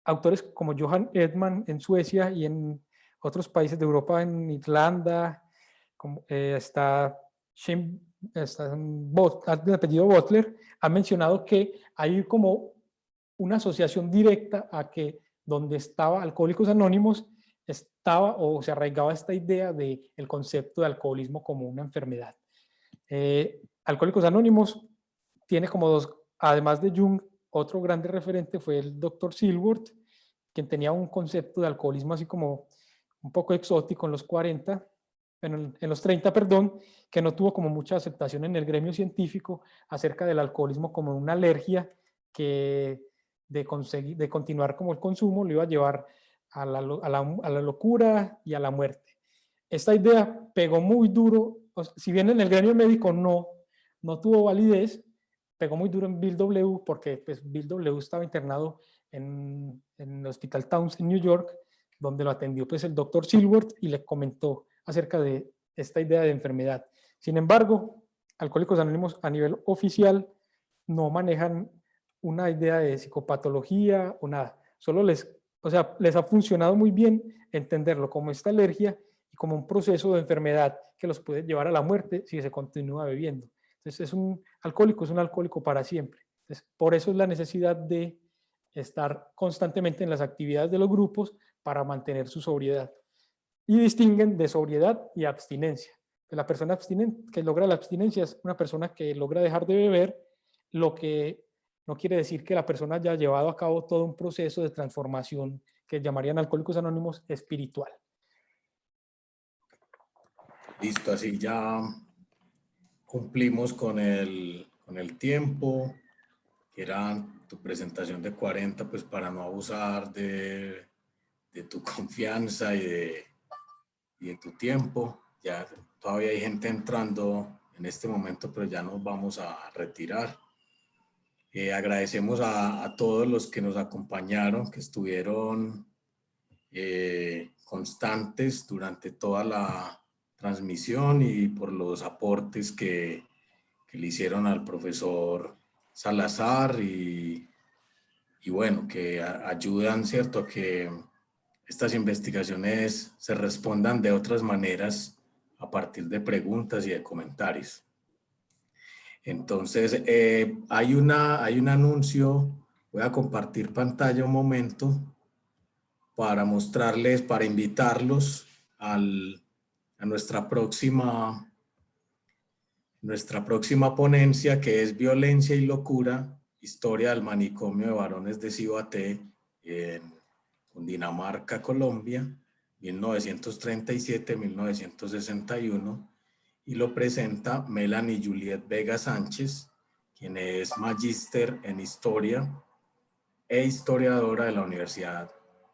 [SPEAKER 2] autores como Johan Edman en Suecia y en otros países de Europa, en Irlanda, está de apellido Butler, han mencionado que hay como una asociación directa a que donde estaba Alcohólicos Anónimos estaba o se arraigaba esta idea del concepto de alcoholismo como una enfermedad. Alcohólicos Anónimos tiene como dos, además de Jung, otro grande referente fue el Dr. Silworth, quien tenía un concepto de alcoholismo así como un poco exótico en los 40, en los 30, perdón, que no tuvo como mucha aceptación en el gremio científico acerca del alcoholismo como una alergia que de continuar como el consumo lo iba a llevar a la locura y a la muerte. Esta idea pegó muy duro, si bien en el gremio médico no tuvo validez, pegó muy duro en Bill W. porque pues, Bill W. estaba internado en el Hospital Towns en New York, donde lo atendió pues, el doctor Silworth y le comentó acerca de esta idea de enfermedad. Sin embargo, Alcohólicos Anónimos a nivel oficial no manejan una idea de psicopatología o nada. Solo les ha funcionado muy bien entenderlo como esta alergia y como un proceso de enfermedad que los puede llevar a la muerte si se continúa bebiendo. Entonces, es un alcohólico para siempre. Entonces, por eso es la necesidad de estar constantemente en las actividades de los grupos para mantener su sobriedad. Y distinguen de sobriedad y abstinencia. La persona abstinente que logra la abstinencia es una persona que logra dejar de beber, lo que no quiere decir que la persona haya llevado a cabo todo un proceso de transformación que llamarían Alcohólicos Anónimos espiritual.
[SPEAKER 1] Listo, así ya cumplimos con el tiempo, que era tu presentación de 40, pues para no abusar de tu confianza y de tu tiempo. Ya todavía hay gente entrando en este momento, pero ya nos vamos a retirar. Agradecemos a todos los que nos acompañaron, que estuvieron constantes durante toda la transmisión y por los aportes que le hicieron al profesor Salazar y bueno, que ayudan, ¿cierto?, a que estas investigaciones se respondan de otras maneras a partir de preguntas y de comentarios. Entonces, hay un anuncio, voy a compartir pantalla un momento para mostrarles, para invitarlos a nuestra próxima ponencia, que es Violencia y Locura, Historia del Manicomio de Varones de Cibaté en Cundinamarca, Colombia, 1937-1961, y lo presenta Melanie Juliet Vega Sánchez, quien es magíster en Historia e historiadora de la Universidad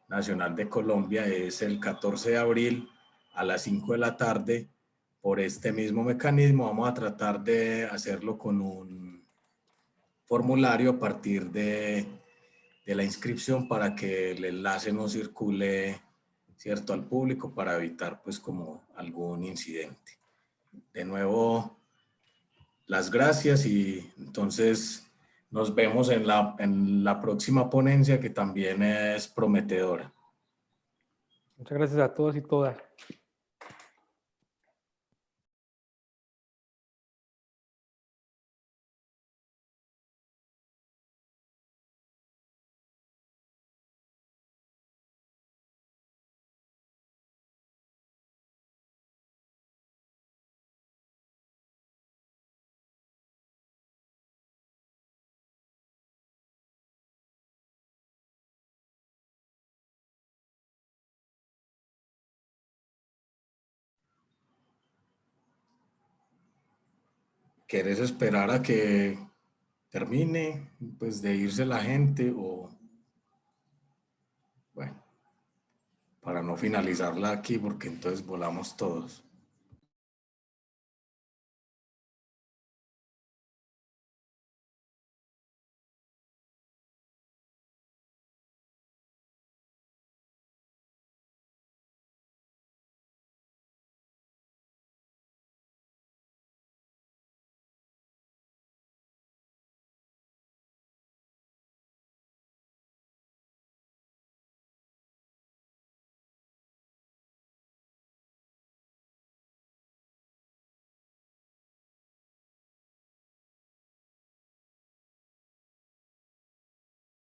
[SPEAKER 1] Nacional de Colombia. Es el 14 de abril a las 5 de la tarde. Por este mismo mecanismo vamos a tratar de hacerlo con un formulario a partir de la inscripción para que el enlace no circule, ¿cierto?, al público, para evitar pues como algún incidente. De nuevo, las gracias y entonces nos vemos en la próxima ponencia, que también es prometedora.
[SPEAKER 2] Muchas gracias a todos y todas.
[SPEAKER 1] ¿Quieres esperar a que termine, pues, de irse la gente, o bueno, para no finalizarla aquí, porque entonces volamos todos?